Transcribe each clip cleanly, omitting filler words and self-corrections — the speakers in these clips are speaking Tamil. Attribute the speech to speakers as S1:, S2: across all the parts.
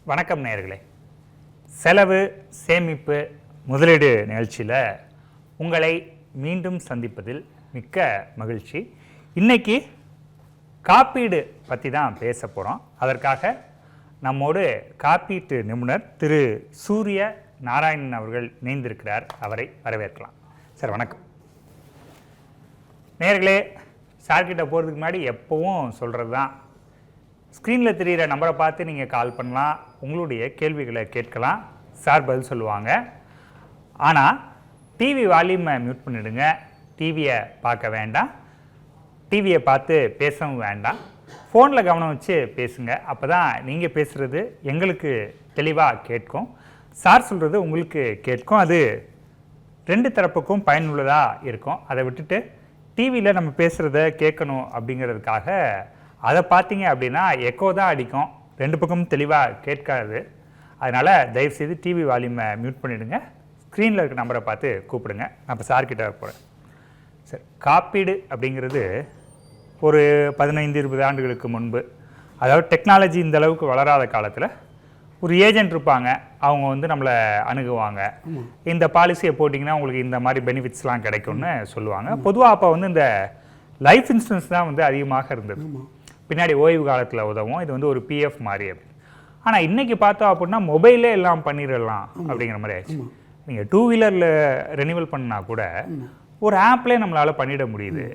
S1: வணக்கம் நேயர்களே. செலவு சேமிப்பு முதலீடு நிகழ்ச்சியில் உங்களை மீண்டும் சந்திப்பதில் மிக்க மகிழ்ச்சி. இன்னைக்கு காப்பீடு பற்றி தான் பேச போகிறோம். அதற்காக நம்மோடு காப்பீட்டு நிபுணர் திரு சூரிய நாராயணன் அவர்கள் இணைந்திருக்கிறார். அவரை வரவேற்கலாம். சார் வணக்கம். நேயர்களே, சார்கிட்ட போகிறதுக்கு முன்னாடி எப்பவும் சொல்கிறது தான், ஸ்க்ரீனில் தெரிகிற நம்பரை பார்த்து நீங்கள் கால் பண்ணலாம், உங்களுடைய கேள்விகளை கேட்கலாம், சார் பதில் சொல்லுவாங்க. ஆனால் டிவி வால்யூமை மியூட் பண்ணிவிடுங்க. டிவியை பார்க்க வேண்டாம், டிவியை பார்த்து பேசவும் வேண்டாம். ஃபோனில் கவனம் வச்சு பேசுங்க. அப்போ தான் நீங்கள் பேசுகிறது எங்களுக்கு தெளிவாக கேட்கும், சார் சொல்கிறது உங்களுக்கு கேட்கும். அது ரெண்டு தரப்புக்கும் பயனுள்ளதாக இருக்கும். அதை விட்டுட்டு டிவியில் நம்ம பேசுகிறத கேட்கணும் அப்படிங்கிறதுக்காக அதை பார்த்தீங்க அப்படின்னா எக்கோ தான் அடிக்கும், ரெண்டு பக்கமும் தெளிவாக கேட்காது. அதனால் தயவுசெய்து டிவி வால்யூமை மியூட் பண்ணிவிடுங்க. ஸ்க்ரீனில் இருக்க நம்பரை பார்த்து கூப்பிடுங்க. நான் இப்போ சார்கிட்ட போகிறேன். சரி, காப்பீடு அப்படிங்கிறது ஒரு 15-20 ஆண்டுகளுக்கு முன்பு, அதாவது டெக்னாலஜி இந்த அளவுக்கு வளராத காலத்தில் ஒரு ஏஜென்ட் இருப்பாங்க. அவங்க வந்து நம்மளை அணுகுவாங்க. இந்த பாலிசியை போட்டிங்கன்னா உங்களுக்கு இந்த மாதிரி பெனிஃபிட்ஸ்லாம் கிடைக்கும்னு சொல்லுவாங்க. பொதுவாக அப்போ வந்து இந்த லைஃப் இன்சூரன்ஸ் தான் வந்து அதிகமாக இருந்தது. பின்னாடி ஓய்வு காலத்தில் உதவும். இது வந்து ஒரு பிஎஃப் மாதிரி. ஆனால் இன்றைக்கி பார்த்தோம் அப்படின்னா மொபைலே எல்லாம் பண்ணிடலாம் அப்படிங்கிற மாதிரி ஆயிடுச்சு. நீங்கள் 2 வீலரில் ரெனிவல் பண்ணால் கூட ஒரு ஆப்லேயே நம்மளால் பண்ணிட முடியுது.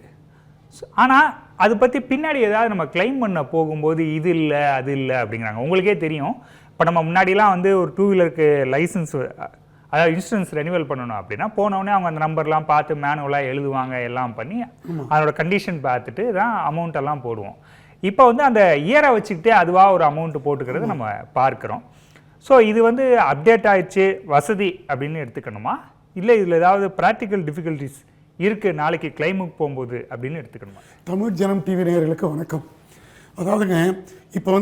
S1: ஆனால் அதை பற்றி பின்னாடி ஏதாவது நம்ம கிளைம் பண்ண போகும்போது இது இல்லை அது இல்லை அப்படிங்கிறாங்க. உங்களுக்கே தெரியும், இப்போ நம்ம முன்னாடிலாம் வந்து ஒரு 2 வீலருக்கு லைசன்ஸ், அதாவது இன்சூரன்ஸ் ரெனிவல் பண்ணணும் அப்படின்னா போனோடனே அவங்க அந்த நம்பர்லாம் பார்த்து மேனுவலாக எழுதுவாங்க, எல்லாம் பண்ணி அதோட கண்டிஷன் பார்த்துட்டு தான் அமௌண்ட் எல்லாம் போடுவோம். இப்போ வந்து அந்த இயரை வச்சுக்கிட்டே அதுவாக ஒரு அமௌண்ட் போட்டுக்கிறது நம்ம பார்க்குறோம். ஸோ இது வந்து அப்டேட் ஆயிடுச்சு, வசதி அப்படின்னு எடுத்துக்கணுமா, இல்லை இதில் ஏதாவது ப்ராக்டிக்கல் டிஃபிகல்ட்டிஸ் இருக்குது நாளைக்கு கிளைமுக்கு போகும்போது அப்படின்னு எடுத்துக்கணுமா?
S2: தமிழ் ஜனம் டிவி நேயர்களுக்கு வணக்கம். அதாவதுங்க, இப்போ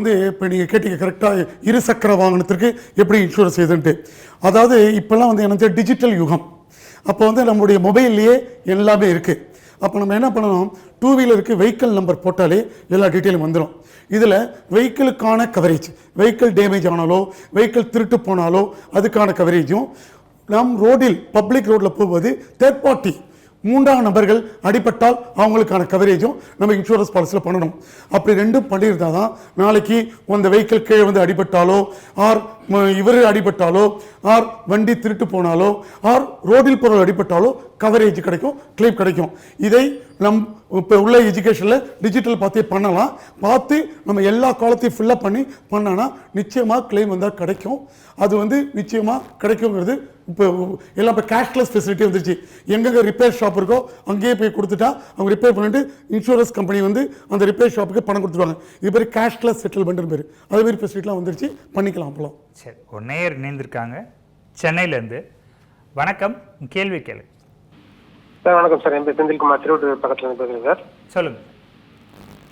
S2: நீங்கள் கேட்டீங்க கரெக்டாக, இருசக்கர வாகனத்திற்கு எப்படி இன்சூரன்ஸ் செய்யுதுன்ட்டு. அதாவது இப்போல்லாம் வந்து எனக்கு டிஜிட்டல் யுகம். அப்போ நம்மளுடைய மொபைல்லையே எல்லாமே இருக்குது. அப்போ நம்ம என்ன பண்ணணும், 2 வீலருக்கு வெஹிக்கிள் நம்பர் போட்டாலே எல்லா டீட்டெயிலும் வந்துடும். இதில் வெஹிக்கிளுக்கான கவரேஜ், வெஹிக்கிள் டேமேஜ் ஆனாலோ வெஹிக்கிள் திருட்டு போனாலோ அதுக்கான கவரேஜும், நம் ரோடில் பப்ளிக் ரோட்டில் போகும்போது தேர்ட் பார்ட்டி 3ஆம் நபர்கள் அடிபட்டால் அவங்களுக்கான கவரேஜும் நம்ம இன்சூரன்ஸ் பாலிசியில் பண்ணணும். அப்படி ரெண்டும் பண்ணியிருந்தால் தான் நாளைக்கு அந்த வெஹிக்கிள் கீழே வந்து அடிபட்டாலோ, ஆர் இவர் அடிபட்டாலோ, ஆர் வண்டி திருட்டு போனாலோ, ஆர் ரோடில் பொருள் அடிபட்டாலோ கவரேஜ் கிடைக்கும், கிளைம் கிடைக்கும். இதை இப்போ உள்ள எஜுகேஷனில் டிஜிட்டல் பார்த்தே பண்ணலாம். பார்த்து நம்ம எல்லா காலத்தையும் ஃபில்லப் பண்ணோன்னா நிச்சயமாக கிளைம் வந்தால் கிடைக்கும். அது நிச்சயமாக கிடைக்குங்கிறது இப்போ எல்லாம் இப்போ கேஷ்லெஸ் ஃபெசிலிட்டி வந்துருச்சு. எங்கெங்கே ரிப்பேர் ஷாப் இருக்கோ அங்கேயே போய் கொடுத்துட்டா அவங்க ரிப்பேர் பண்ணிட்டு இன்சூரன்ஸ் கம்பெனி அந்த ரிப்பேர் ஷாப்புக்கு பணம் கொடுத்துருவாங்க. இது பேர் கேஷ்லெஸ் செட்டில்மெண்ட் பேர். அதேமாதிரி ஃபெசிலிட்டிலாம் வந்துருச்சு, பண்ணிக்கலாம். அப்போலாம்
S1: சரி, ஒரு நேயர் இணைந்திருக்காங்க சென்னையிலேருந்து. வணக்கம், கேள்வி கேளு
S3: சார். வணக்கம் சார், என் பேர் செந்தில்குமார், திருவள்ளூர் பக்கத்தில் இருந்து பேசுகிறேன் சார்.
S1: சொல்லுங்கள்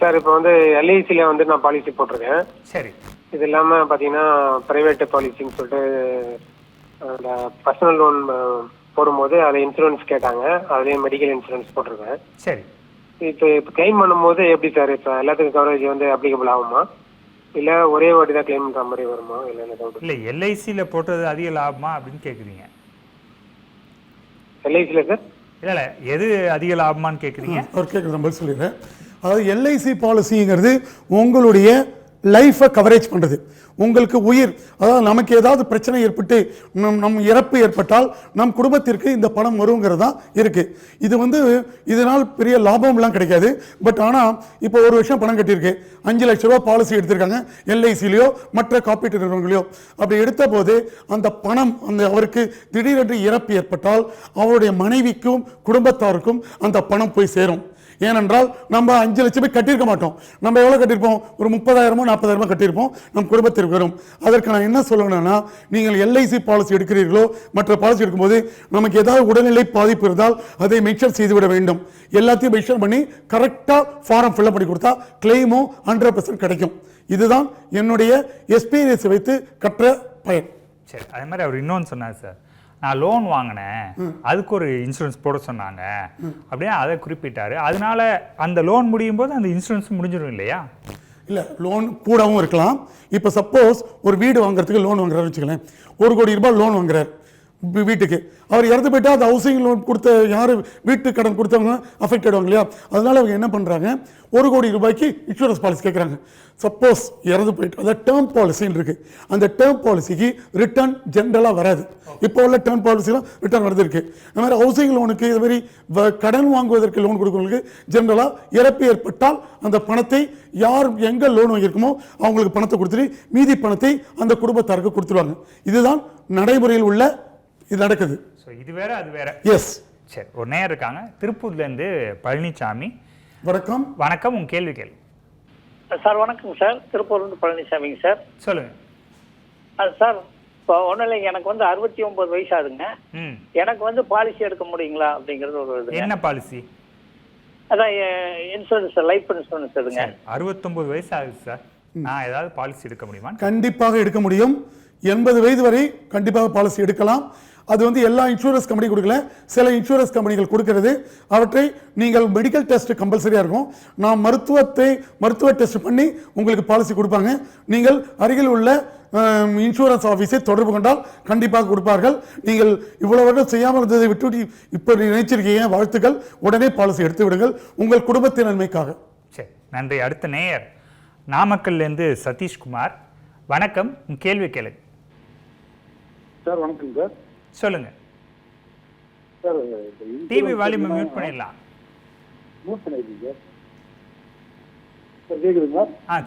S3: சார். இப்போ எல்ஐசியில் நான் பாலிசி போட்டிருக்கேன்.
S1: சரி.
S3: இது இல்லாமல் பார்த்தீங்கன்னா ப்ரைவேட் பாலிசின்னு சொல்லிட்டு அந்த பர்சனல் லோன் போடும்போது அதில் இன்சூரன்ஸ் கேட்டாங்க. அதுலேயும் மெடிக்கல் இன்சூரன்ஸ் போட்டிருக்கேன்.
S1: சரி.
S3: இப்போ கிளைம் பண்ணும்போது எப்படி சார், இப்போ எல்லாத்துக்கும் கவரேஜ் அப்ளிகபிள் ஆகுமா, இல்லை ஒரே வாட்டி தான் கிளைம் பண்ணுற மாதிரி வருமா?
S1: இல்லை எல்ஐசியில் போட்டது அதிக லாபமா அப்படின்னு கேட்குறீங்க?
S3: எல்ஐசியில் சார்
S2: இல்லை எது அதிக லாபமானு கேட்குறீங்க? அவர் கேட்குறது நம்ம சொல்லிடுறேன். அதாவது எல்ஐசி பாலிசிங்கிறது உங்களுடைய லைஃப்பை கவரேஜ் பண்ணுறது. உங்களுக்கு உயிர், அதாவது நமக்கு ஏதாவது பிரச்சனை ஏற்பட்டு நம் இறப்பு ஏற்பட்டால் நம் குடும்பத்திற்கு இந்த பணம் வருங்கிறது தான் இருக்குது. இது இதனால் பெரிய லாபம்லாம் கிடைக்காது. பட் ஆனால் இப்போ ஒரு வருஷம் பணம் கட்டியிருக்கு, 5 லட்ச ரூபா பாலிசி எடுத்திருக்காங்க எல்ஐசிலையோ மற்ற காப்பீட்டு நிறுவனங்களையோ. அப்படி எடுத்த போது அந்த பணம் அவருக்கு திடீரென்று இறப்பு ஏற்பட்டால் அவருடைய மனைவிக்கும் குடும்பத்தாருக்கும் அந்த பணம் போய் சேரும். ஏனென்றால் நம்ம 5 லட்சம் போய் கட்டியிருக்க மாட்டோம். நம்ம எவ்வளோ கட்டியிருப்போம், ஒரு 30,000 40,000 கட்டியிருப்போம், நம் குடும்பத்திற்கு வரும். அதற்கு நான் என்ன சொல்லணும்னா, நீங்கள் எல்ஐசி பாலிசி எடுக்கிறீர்களோ மற்ற பாலிசி எடுக்கும்போது நமக்கு ஏதாவது உடல்நிலை பாதிப்பு இருந்தால் அதை மென்ஷன் செய்துவிட வேண்டும். எல்லாத்தையும் மென்ஷன் பண்ணி கரெக்டாக ஃபார்ம் ஃபில்அப் பண்ணி கொடுத்தா கிளைமும் 100% கிடைக்கும். இதுதான் என்னுடைய எக்ஸ்பீரியன்ஸ் வைத்து கற்ற பயன்.
S1: சரி, அதே மாதிரி அவர் இன்னொன்று சொன்னார் சார், நான் லோன் வாங்கினேன், அதுக்கு ஒரு இன்சூரன்ஸ் போட சொன்னாங்க அப்படியே அதை குறிப்பிட்டாரு. அதனால அந்த லோன் முடியும் போது அந்த இன்சூரன்ஸ் முடிஞ்சிடும் இல்லையா?
S2: இல்லை லோன் கூடவும் இருக்கலாம். இப்போ சப்போஸ் ஒரு வீடு வாங்குறதுக்கு லோன் வாங்குறாரு வச்சுக்கலாம், 1 கோடி ரூபாய் லோன் வாங்குறாரு வீட்டுக்கு. அவர் இறந்து போயிட்டா அந்த ஹவுசிங் லோன் கொடுத்த யார் வீட்டு கடன் கொடுத்தவங்க அஃபெக்ட் ஆகிடுவாங்க இல்லையா? அதனால அவங்க என்ன பண்ணுறாங்க, 1 கோடி ரூபாய்க்கு இன்சூரன்ஸ் பாலிசி கேட்குறாங்க. சப்போஸ் இறந்து போயிட்டு அதாவது டேர்ம் பாலிசின்னு இருக்குது, அந்த டேர்ம் பாலிசிக்கு ரிட்டர்ன் ஜென்ரலாக வராது. இப்போ உள்ள டேர்ம் பாலிசிலாம் ரிட்டர்ன் வருது இருக்குது. அது மாதிரி ஹவுசிங் லோனுக்கு இது மாதிரி கடன் வாங்குவதற்கு லோன் கொடுக்குறவங்களுக்கு ஜென்ரலாக இறப்பு ஏற்பட்டால் அந்த பணத்தை யார் எங்கே லோன் வாங்கியிருக்குமோ அவங்களுக்கு பணத்தை கொடுத்துட்டு மீதி பணத்தை அந்த குடும்பத்தாருக்கு கொடுத்துருவாங்க. இதுதான் நடைமுறையில் உள்ள இது நடக்குது.
S1: ஸோ இது வேற அது வேற.
S2: எஸ்.
S1: சரி, ஒரு நேரம் இருக்காங்க திருப்பூர்லேருந்து பழனிசாமி.
S2: வணக்கம்.
S1: வணக்கம், உங்க கேள்வி கேள்வி.
S4: சார் வணக்கம் சார், திருப்பூர்லேருந்து பழனிசாமிங்க சார்.
S1: சொல்லுங்க.
S4: அது சார் இப்போ ஒன்றும் இல்லைங்க, எனக்கு வந்து 69 வயசு ஆகுதுங்க. எனக்கு வந்து பாலிசி எடுக்க முடியுங்களா அப்படிங்கிறது ஒரு இது. என்ன
S1: பாலிசி?
S4: அதான் இன்சூரன்ஸ், லைஃப் இன்சூரன்ஸ் எடுங்க.
S1: 69 வயசு ஆகுது சார், நான் ஏதாவது பாலிசி எடுக்க முடியுமா?
S2: கண்டிப்பாக எடுக்க முடியும். 80 வயது வரை கண்டிப்பாக பாலிசி எடுக்கலாம். அது வந்து எல்லா இன்சூரன்ஸ் கம்பெனி கொடுக்கல, சில இன்சூரன்ஸ் கம்பெனிகள் கொடுக்கிறது. அவற்றை நீங்கள் மெடிக்கல் டெஸ்ட் கம்பல்சரியாக இருக்கும். நான் மருத்துவ டெஸ்ட் பண்ணி உங்களுக்கு பாலிசி கொடுப்பாங்க. நீங்கள் அருகில் உள்ள இன்சூரன்ஸ் ஆஃபீஸை தொடர்பு கொண்டால் கண்டிப்பாக கொடுப்பார்கள். நீங்கள் இவ்வளவு வருடம் செய்யாமல் இருந்ததை விட்டு இப்போ நினைச்சிருக்கீங்க, வாழ்த்துக்கள். உடனே பாலிசி எடுத்து விடுங்கள் உங்கள் குடும்பத்தின் நன்மைக்காக.
S1: சரி, நன்றி. அடுத்த நேயர் நாமக்கல்லேருந்து சதீஷ்குமார். வணக்கம், கேள்வி கேளு
S5: சார். வணக்கம் சார்.
S1: சொல்லுங்க
S5: சார்.
S1: டிவி வால்யூம் மியூட் பண்ணிடலாம்.
S5: மியூட் பண்ணிருக்கீங்க சார். சார் கேக்குதுங்களா?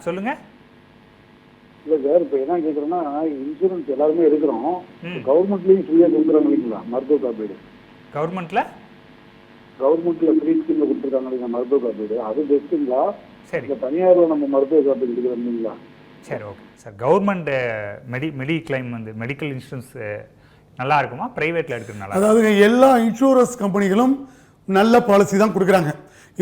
S1: சொல்லுங்க.
S5: இல்லை சார், இப்போ என்ன கேட்குறேன்னா, இன்சூரன்ஸ் எல்லாருமே எடுக்கிறோம், கவர்மெண்ட்லேயும் ஃப்ரீயாக கொடுக்குறாங்க இல்லைங்களா மருத்துவ காப்பீடு? கவர்மெண்ட்ல ஃப்ரீ ஸ்கீம்ல கொடுத்துருக்காங்க இல்லைங்க மருத்துவ காப்பீடு, அது பெஸ்ட்டுங்களா?
S1: சரி,
S5: இந்த தனியாரில் நம்ம மருத்துவ காப்பீடு எடுக்கிறோம் இல்லைங்களா?
S1: சரி, ஓகே சார். கவர்மெண்ட் மெடிக்ளைம் வந்து மெடிக்கல் இன்சூரன்ஸ் நல்லா இருக்குமா, பிரைவேட்ல எடுக்கிறது நல்லா?
S2: அதாவது எல்லா இன்சூரன்ஸ் கம்பெனிகளும் நல்ல பாலிசி தான் கொடுக்குறாங்க.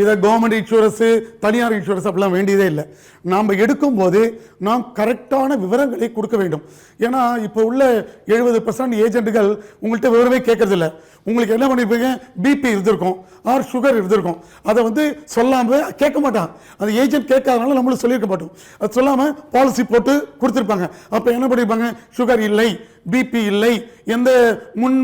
S2: இதை கவர்மெண்ட் இன்சூரன்ஸு தனியார் இன்சூரன்ஸ் அப்படிலாம் வேண்டியதே இல்லை. நாம் எடுக்கும்போது நாம் கரெக்டான விவரங்களை கொடுக்க வேண்டும். ஏன்னா இப்போ உள்ள 70% ஏஜென்ட்டுகள் உங்கள்கிட்ட விவரமே கேட்கறதில்ல. உங்களுக்கு என்ன பண்ணியிருப்பீங்க, பிபி இருந்திருக்கும் ஆர் சுகர் இருந்திருக்கும், அதை வந்து சொல்லாமல் கேட்க மாட்டான். அந்த ஏஜென்ட் கேட்காதனால நம்மளும் சொல்லியிருக்க மாட்டோம். அது சொல்லாமல் பாலிசி போட்டு கொடுத்துருப்பாங்க. அப்போ என்ன பண்ணியிருப்பாங்க, சுகர் இல்லை, பிபி இல்லை, எந்த முன்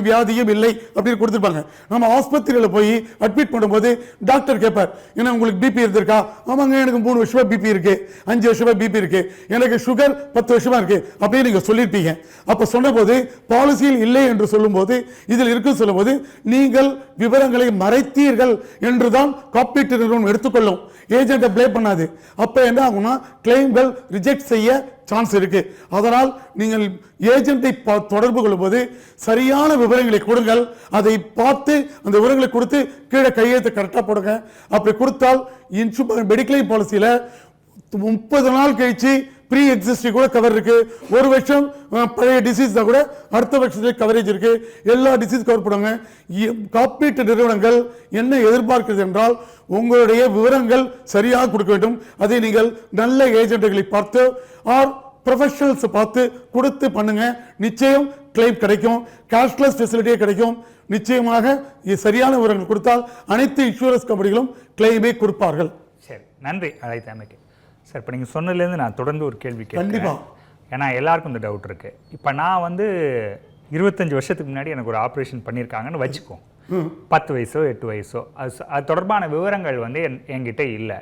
S2: வியாதியும் இல்லை அப்படின்னு கொடுத்துருப்பாங்க. நம்ம ஆஸ்பத்திரியில் போய் அட்மிட் பண்ணும்போது டாக்டர் கேட்பார், ஏன்னா உங்களுக்கு பிபி இருந்திருக்கா? ஆமாங்க, எனக்கு 3 வருஷமா பிபி இருக்கு, 5 வருஷமா பிபி இருக்கு, எனக்கு சுகர் 10 வருஷமா இருக்கு அப்படின்னு நீங்க சொல்லியிருப்பீங்க. அப்ப சொன்னபோது பாலிசியில் இல்லை என்று சொல்லும்போது இதில் இருக்கு சொல்லும்போது நீங்கள் விவரங்களை மறைத்தீர்கள் என்றுதான் காப்பீட்டு நிறுவனம் எடுத்துக்கொள்ளும். ஏஜென்ட்டை ப்ளே பண்ணாது. அப்ப என்ன ஆகும்னா கிளைம்கள் ரிஜெக்ட் செய்ய சான்ஸ் இருக்கு. அதனால் நீங்கள் ஏஜென்ட்டை தொடர்பு கொள்ளும்போது சரியான விவரங்களை கொடுங்கள். அதை பார்த்து அந்த விவரங்களை கொடுத்து கீழே கையெழுத்து கரெக்டாக போடுங்க. அப்படி கொடுத்தால் மெடிக்ளைம் பாலிசியில் 30 நாள் கழிச்சு ப்ரீ எக்ஸிஸ்டிங் கூட கவர் இருக்கு. 1 வருஷம் பழைய டிசீஸ் தான் கூட அடுத்த வருஷத்துல கவரேஜ் இருக்கு. எல்லா டிசீஸ் கவர் பண்ணுவாங்க. காப்பீட்டு நிறுவனங்கள் என்ன எதிர்பார்க்கிறது என்றால் உங்களுடைய விவரங்கள் சரியாக கொடுக்க வேண்டும். அதை நீங்கள் நல்ல ஏஜென்ட்களை பார்த்து ஆர் ப்ரொஃபஷனல்ஸ் பார்த்து கொடுத்து பண்ணுங்க. நிச்சயம் கிளைம் கிடைக்கும், கேஷ்லெஸ் ஃபெசிலிட்டியே கிடைக்கும். நிச்சயமாக சரியான விவரங்கள் கொடுத்தால் அனைத்து இன்சூரன்ஸ் கம்பெனிகளும் கிளைமே கொடுப்பார்கள்.
S1: சரி, நன்றி அழைத்தமைக்கு. சார், இப்போ நீங்கள் சொன்னதுலேருந்து நான் தொடர்ந்து ஒரு கேள்வி கேட்குறேன்.
S2: கண்டிப்பாக.
S1: ஏன்னா எல்லாருக்கும் இந்த டவுட் இருக்குது. இப்போ நான் வந்து 25 வருஷத்துக்கு முன்னாடி எனக்கு ஒரு ஆப்ரேஷன் பண்ணியிருக்காங்கன்னு வச்சுக்கோம். 10 வயசோ 8 வயசோ அது தொடர்பான விவரங்கள் வந்து என்கிட்ட இல்லை.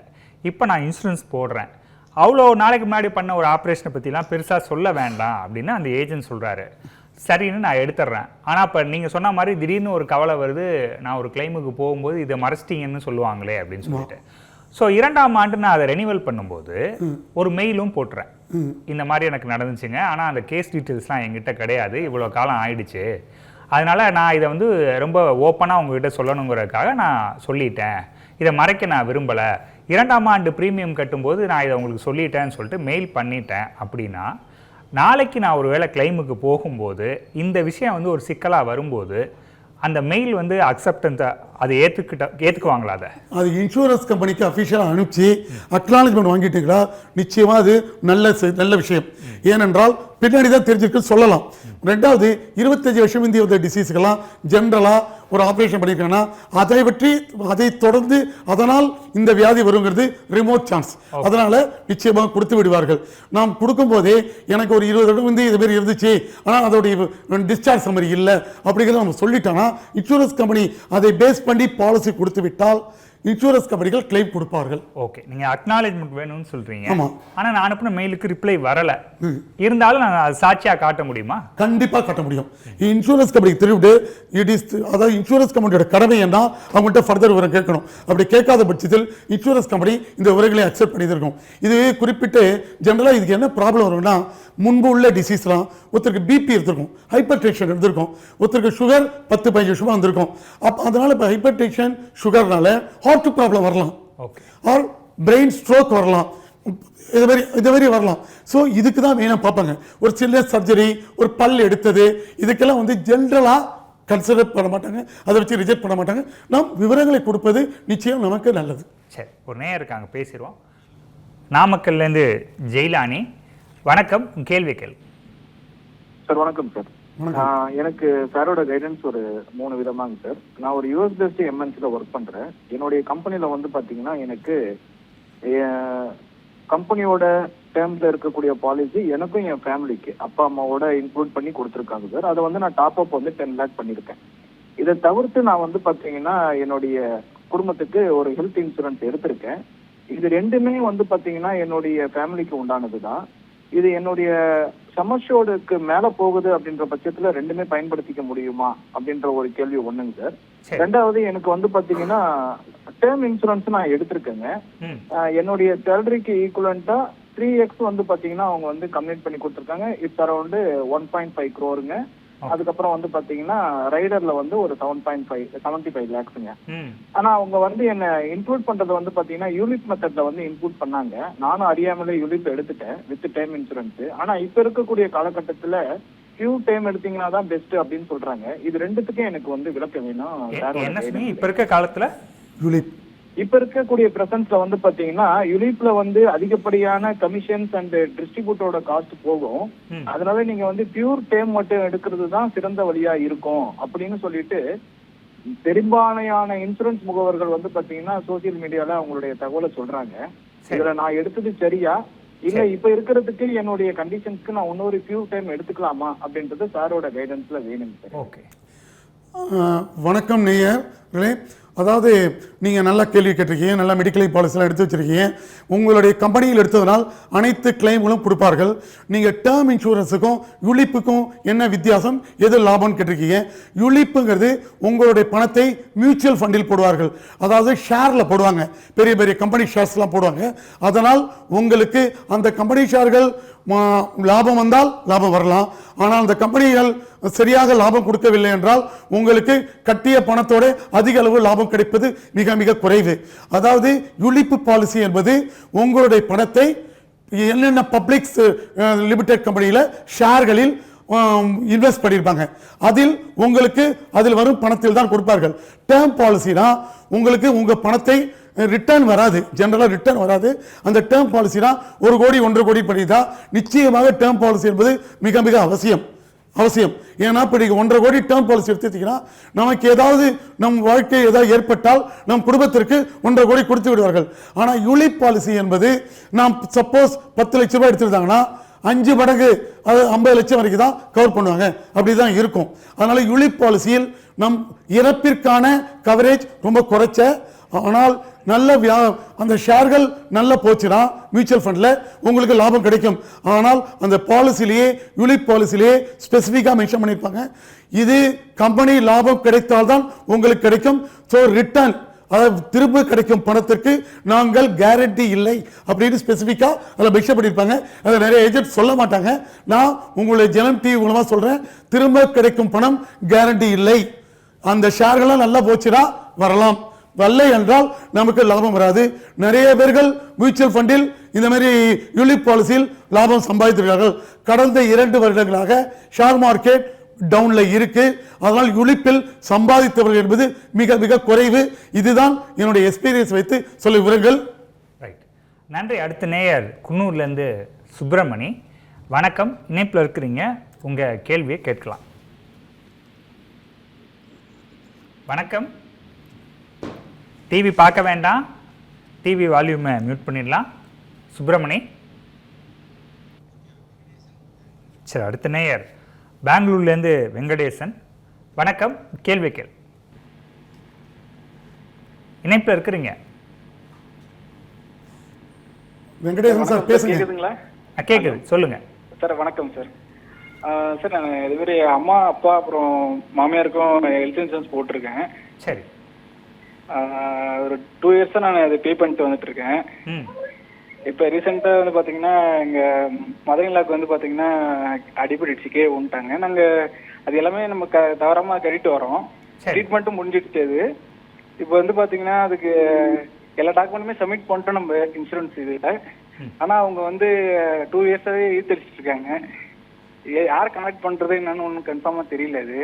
S1: இப்போ நான் இன்சூரன்ஸ் போடுறேன். அவ்வளோ நாளைக்கு முன்னாடி பண்ண ஒரு ஆப்ரேஷனை பற்றிலாம் பெருசாக சொல்ல வேண்டாம் அப்படின்னு அந்த ஏஜென்ட் சொல்கிறாரு. சரின்னு நான் எடுத்துடுறேன். ஆனால் இப்போ நீங்கள் சொன்ன மாதிரி திடீர்னு ஒரு கவலை வருது, நான் ஒரு கிளைமுக்கு போகும்போது இதை மறைச்சிட்டிங்கன்னு சொல்லுவாங்களே அப்படின்னு சொல்லிட்டு. ஸோ 2ஆம் ஆண்டு நான் அதை ரெனிவல் பண்ணும்போது ஒரு மெயிலும் போட்டுறேன், இந்த மாதிரி எனக்கு நடந்துச்சுங்க, ஆனால் அந்த கேஸ் டீட்டெயில்ஸ்லாம் என்கிட்ட கிடையாது, இவ்வளோ காலம் ஆயிடுச்சு, அதனால் நான் இதை வந்து ரொம்ப ஓப்பனாக உங்ககிட்ட சொல்லணுங்கிறதுக்காக நான் சொல்லிட்டேன், இதை மறைக்க நான் விரும்பலை, 2ஆம் ஆண்டு ப்ரீமியம் கட்டும்போது நான் இதை உங்களுக்கு சொல்லிட்டேன்னு சொல்லிட்டு மெயில் பண்ணிட்டேன் அப்படின்னா, நாளைக்கு நான் ஒரு வேளை கிளைமுக்கு போகும்போது இந்த விஷயம் வந்து ஒரு சிக்கலாக வரும்போது அந்த மெயில் வந்து அக்செப்டன்ஸை அது ஏற்றுக்குவாங்களா?
S2: அது இன்சூரன்ஸ் கம்பெனிக்கு அஃபிஷியலாக அனுப்பிச்சு அக்னாலஜ்மெண்ட் வாங்கிட்டீங்களா, நிச்சயமாக அது நல்ல விஷயம். ஏனென்றால் பின்னாடி தான் தெரிஞ்சிருக்கு சொல்லலாம். 2வது 25 வருஷம் இந்திய டிசீஸ்க்கெல்லாம் ஜென்ரலாக ஒரு ஆப்ரேஷன் பண்ணியிருக்காங்கன்னா அதை தொடர்ந்து அதனால் இந்த வியாதி வருங்கிறது ரிமோட் சான்ஸ். அதனால நிச்சயமாக கொடுத்து விடுவார்கள். நாம் கொடுக்கும் போதே எனக்கு ஒரு 20 வருடம் வந்து இது மாதிரி இருந்துச்சு, ஆனால் அதோடைய டிஸ்சார்ஜ் சம்மரி இல்லை அப்படிங்கிறத நம்ம சொல்லிட்டோம்னா இன்சூரன்ஸ் கம்பெனி அதை பேஸ் பண்ணி பாலிசி கொடுத்து விட்டால் இன்சூரன்ஸ் கம்பெனிகள் கிளைம் கொடுப்பார்கள்.
S1: ஓகே, நீங்க அக்னாலேஜ்மெண்ட் வேணும்னு சொல்றீங்க.
S2: ஆமா.
S1: ஆனா நான் அனுப்பின மெயிலுக்கு ரிப்ளை வரல, இருந்தாலும் நான் அது சாட்சியா காட்ட முடியுமா?
S2: கண்டிப்பா காட்ட முடியும். இன்சூரன்ஸ் கம்பெனிக்கு தெரிவிட்டு அதாவது இன்சூரன்ஸ் கம்பெனியோட கடமை என்ன, அவங்கள்ட்ட ஃபர்தர் விவரம் கேட்கணும். அப்படி கேட்காத பட்சத்தில் இன்சூரன்ஸ் கம்பெனி இந்த விவரங்களை அக்செப்ட் பண்ணியிருக்கும். இது குறிப்பிட்டு ஜென்ரலாக இதுக்கு என்ன ப்ராப்ளம் வரும்னா, முன்பு உள்ள டிசீஸ்லாம் ஒருத்தருக்கு பிபி இருந்திருக்கும், ஹைப்பர் டென்ஷன் இருந்திருக்கும், ஒருத்தருக்கு சுகர் 10-15 சுகர் வந்திருக்கும். அதனால இப்போ ஹைப்பர் டென்ஷன் சுகர்னால ஹார்ட் ப்ராப்ளம் வரலாம், ஆர் பிரெயின் ஸ்ட்ரோக் வரலாம், இது மாதிரி வரலாம். ஸோ இதுக்கு தான் மெயினாக பார்ப்பாங்க. ஒரு சின்ன சர்ஜரி, ஒரு பல் எடுத்தது, இதுக்கெல்லாம் வந்து ஜென்ரலாக கன்சிடர் பண்ண மாட்டாங்க, அதை வச்சு ரிஜெக்ட் பண்ண மாட்டாங்க. நாம் விவரங்களை கொடுப்பது நிச்சயம் நமக்கு நல்லது.
S1: சரி, ஒரு நேரம் இருக்காங்க, பேசிடுவோம். நாமக்கல்லேருந்து ஜெயிலானி, வணக்கம், கேள்வி கேள்வி.
S5: சார் வணக்கம் சார். எனக்கு சாரோட கைடன்ஸ் ஒரு 3 விதமாங்க சார். நான் ஒரு யூஎஸ் பேஸ்ட் எம்என்சில ஒர்க் பண்றேன். என்னுடைய கம்பெனில வந்து பாத்தீங்கன்னா எனக்கு கம்பெனியோட டேர்ம்ஸ்ல இருக்கக்கூடிய பாலிசி எனக்கும் என் ஃபேமிலிக்கு அப்பா அம்மாவோட இன்க்ளூட் பண்ணி கொடுத்துருக்காங்க சார். அதை வந்து நான் டாப் அப் வந்து 10 lakh பண்ணியிருக்கேன். இதை தவிர்த்து நான் வந்து பாத்தீங்கன்னா என்னுடைய குடும்பத்துக்கு ஒரு ஹெல்த் இன்சூரன்ஸ் எடுத்திருக்கேன். இது ரெண்டுமே வந்து பாத்தீங்கன்னா என்னுடைய ஃபேமிலிக்கு உண்டானது தான். இது என்னுடைய சமர்ஷோடுக்கு மேல போகுது அப்படின்ற பட்சத்துல ரெண்டுமே பயன்படுத்திக்க முடியுமா அப்படின்ற ஒரு கேள்வி ஒண்ணுங்க சார். ரெண்டாவது, எனக்கு வந்து பாத்தீங்கன்னா டேர்ம் இன்சூரன்ஸ் நான் எடுத்திருக்கேங்க. என்னுடைய சேலரிக்கு ஈக்குவலண்டா 3x வந்து பாத்தீங்கன்னா அவங்க வந்து கம்ப்ளீட் பண்ணி கொடுத்துருக்காங்க. It's around 1.5 crore. அதுக்கப்புறம் வந்து பாத்தீங்கன்னா ரைடர்ல வந்து ஒரு 75 lakhsங்க. ஆனா அவங்க வந்து என்ன இன்க்ளூட் பண்றது வந்து பாத்தீங்கன்னா யூலிப் மெத்தட்ல வந்து இன்க்ளூட் பண்ணாங்க. நானும் அறியாமலே யூலிப் எடுத்துட்டேன் வித் டைம் இன்சூரன்ஸ். ஆனா இப்ப இருக்கக்கூடிய காலகட்டத்துல ஃபியூ டைம் எடுத்தீங்கன்னா தான் பெஸ்ட் அப்படின்னு சொல்றாங்க. இது ரெண்டுத்துக்கும் எனக்கு வந்து விளக்கம் வேணும்.
S1: இப்ப இருக்க காலத்துல
S2: யூலிப்
S5: இப்ப இருக்கக்கூடிய பிரசன்ஸ்ல வந்து பாத்தீங்கன்னா யுலிப்ல வந்து அதிகப்படியான கமிஷன்ஸ் அண்ட் டிஸ்ட்ரிபியூட்டரோட காஸ்ட் போகும். அதனால நீங்க வந்து பியூர் டேம் மட்டும் எடுக்கிறது தான் சிறந்த வழியா இருக்கும் அப்படின்னு சொல்லிட்டு பெரும்பாலான இன்சூரன்ஸ் முகவர்கள் வந்து பாத்தீங்கன்னா சோசியல் மீடியால அவங்களுடைய தகவலை சொல்றாங்க. இதுல நான் எடுத்தது சரியா இல்ல இப்ப இருக்கிறதுக்கு என்னுடைய கண்டிஷன்ஸ்க்கு நான் இன்னொரு பியூ டைம் எடுத்துக்கலாமா அப்படின்றது சாரோட கைடன்ஸ்ல வேணும் சார்.
S1: ஓகே,
S2: வணக்கம் நேயர்களே. அதாவது நீங்கள் நல்ல கேள்வி கேட்டிருக்கீங்க, நல்ல மெடிக்கல் பாலிசிலாம் எடுத்து வச்சுருக்கீங்க. உங்களுடைய கம்பெனியில் எடுத்ததனால் அனைத்து கிளைம்களும் கொடுப்பார்கள். நீங்கள் டேர்ம் இன்சூரன்ஸுக்கும் யுலிப்புக்கும் என்ன வித்தியாசம், எது லாபம்னு கேட்டிருக்கீங்க. யுலிப்புங்கிறது உங்களுடைய பணத்தை மியூச்சுவல் ஃபண்டில் போடுவார்கள், அதாவது ஷேரில் போடுவாங்க, பெரிய பெரிய கம்பெனி ஷேர்ஸ்லாம் போடுவாங்க. அதனால் உங்களுக்கு அந்த கம்பெனி ஷேர்கள் லாபம் வந்தால் லாபம் வரலாம். ஆனால் அந்த கம்பெனிகள் சரியாக லாபம் கொடுக்கவில்லை என்றால் உங்களுக்கு கட்டிய பணத்தோடு அதிக அளவு லாபம் கிடைப்பது மிக மிக குறைவு. அதாவது யுலிப்பு பாலிசி என்பது உங்களுடைய பணத்தை என்னென்ன பப்ளிக் லிமிடெட் கம்பெனியில் ஷேர்களில் இன்வெஸ்ட் பண்ணியிருப்பாங்க, அதில் வரும் பணத்தில் தான் கொடுப்பார்கள். டேர்ம் பாலிசினா உங்களுக்கு உங்க பணத்தை ரிட்டர்ன் வராது, ஜெனரலாக ரிட்டர்ன் வராது. அந்த டேர்ம் பாலிசினா 1 கோடி 1.5 கோடி பண்ணிதான் நிச்சயமாக டேர்ம் பாலிசி என்பது மிக மிக அவசியம். ஏன்னா இப்போ நீங்கள் 1.5 கோடி டேர்ம் பாலிசி எடுத்துட்டீங்கன்னா நமக்கு ஏதாவது நம் வாழ்க்கை ஏதாவது ஏற்பட்டால் நம் குடும்பத்திற்கு 1.5 கோடி கொடுத்து விடுவார்கள். ஆனால் யூலிப் பாலிசி என்பது நாம் சப்போஸ் 10 லட்ச ரூபாய் எடுத்துருந்தாங்கன்னா 5 மடங்கு, அது 50 லட்சம் வரைக்கும் தான் கவர் பண்ணுவாங்க, அப்படிதான் இருக்கும். அதனால யூலிப் பாலிசியில் நம் இறப்பிற்கான கவரேஜ் ரொம்ப குறைச்ச, ஆனால் நல்ல அந்த ஷேர்கள் நல்ல போச்சுன்னா மியூச்சுவல் ஃபண்டில் உங்களுக்கு லாபம் கிடைக்கும். ஆனால் அந்த பாலிசிலேயே யூலிப் பாலிசிலேயே ஸ்பெசிஃபிக்காக மென்ஷன் பண்ணியிருப்பாங்க, இது கம்பெனி லாபம் கிடைத்தால்தான் உங்களுக்கு கிடைக்கும். ஸோ ரிட்டர்ன், அதாவது திரும்ப கிடைக்கும் பணத்திற்கு நாங்கள் கேரண்டி இல்லை அப்படின்னு ஸ்பெசிஃபிக்காக அதில் மென்ஷன் பண்ணியிருப்பாங்க. அதை நிறைய ஏஜென்ட் சொல்ல மாட்டாங்க. நான் உங்களுடைய ஜனம் டிவி மூலமாக சொல்கிறேன், திரும்ப கிடைக்கும் பணம் கேரண்டி இல்லை. அந்த ஷேர்கள்லாம் நல்லா போச்சுன்னா வரலாம், வல்லை என்றால் நமக்கு லாபம் வராது. நிறைய பேர்கள் மியூச்சுவல் ஃபண்டில் இந்த மாதிரி யூலிப் பாலிசியில் லாபம் சம்பாதித்திருக்கிறார்கள். கடந்த 2 வருடங்களாக ஷேர் மார்க்கெட் டவுன்ல இருக்கு. அதனால் யூலிப்பில் சம்பாதித்தவர்கள் என்பது மிக மிக குறைவு. இதுதான் என்னுடைய எக்ஸ்பீரியன்ஸ் வைத்து சொல்ல விவரங்கள்.
S1: ரைட், நன்றி. அடுத்த நேயர் குன்னூர்லேருந்து சுப்பிரமணி, வணக்கம், இணைப்பில் இருக்கிறீங்க, உங்கள் கேள்வியை கேட்கலாம். வணக்கம். டிவி பார்க்க வேண்டாம், டிவி வால்யூமை மியூட் பண்ணிடலாம். சுப்பிரமணி. சரி, அடுத்த நேயர் பெங்களூர்லேருந்து வெங்கடேசன். வணக்கம், கேள்வி கேள். இணைப்பில் இருக்கிறீங்க.
S2: வெங்கடேசன் சார் பேசுங்க.
S6: கேக்குதுங்களா?
S1: கேட்குது, சொல்லுங்க
S6: சார். வணக்கம் சார். சார், நான் இது மாதிரி அம்மா அப்பா அப்புறம் மாமியாருக்கும் ஹெல்த் இன்சூரன்ஸ் போட்டிருக்கேன்.
S1: சரி.
S6: ஒரு 2 இயர்ஸாக நான் அதை பே பண்ணிட்டு வந்துட்டு இருக்கேன். இப்போ ரீசெண்டாக வந்து பார்த்தீங்கன்னா எங்கள் மதனிலாக்கு வந்து பார்த்தீங்கன்னா அடிபட்டுச்சுக்கே விட்டாங்க. நாங்கள் அது எல்லாமே நம்ம தவறாமல் கட்டிட்டு வரோம். ட்ரீட்மெண்ட்டும் முடிஞ்சிடுச்சு. அது இப்போ வந்து பார்த்தீங்கன்னா அதுக்கு எல்லா டாக்குமெண்ட்டுமே சப்மிட் பண்ணிட்டோம் நம்ம இன்சூரன்ஸ் இதில். ஆனால் அவங்க வந்து 2 இயர்ஸாகவே ஈர்த்தடிச்சிட்டு இருக்காங்க. யார் கனெக்ட் பண்ணுறது என்னன்னு ஒன்றும் கன்ஃபார்மாக தெரியல. அது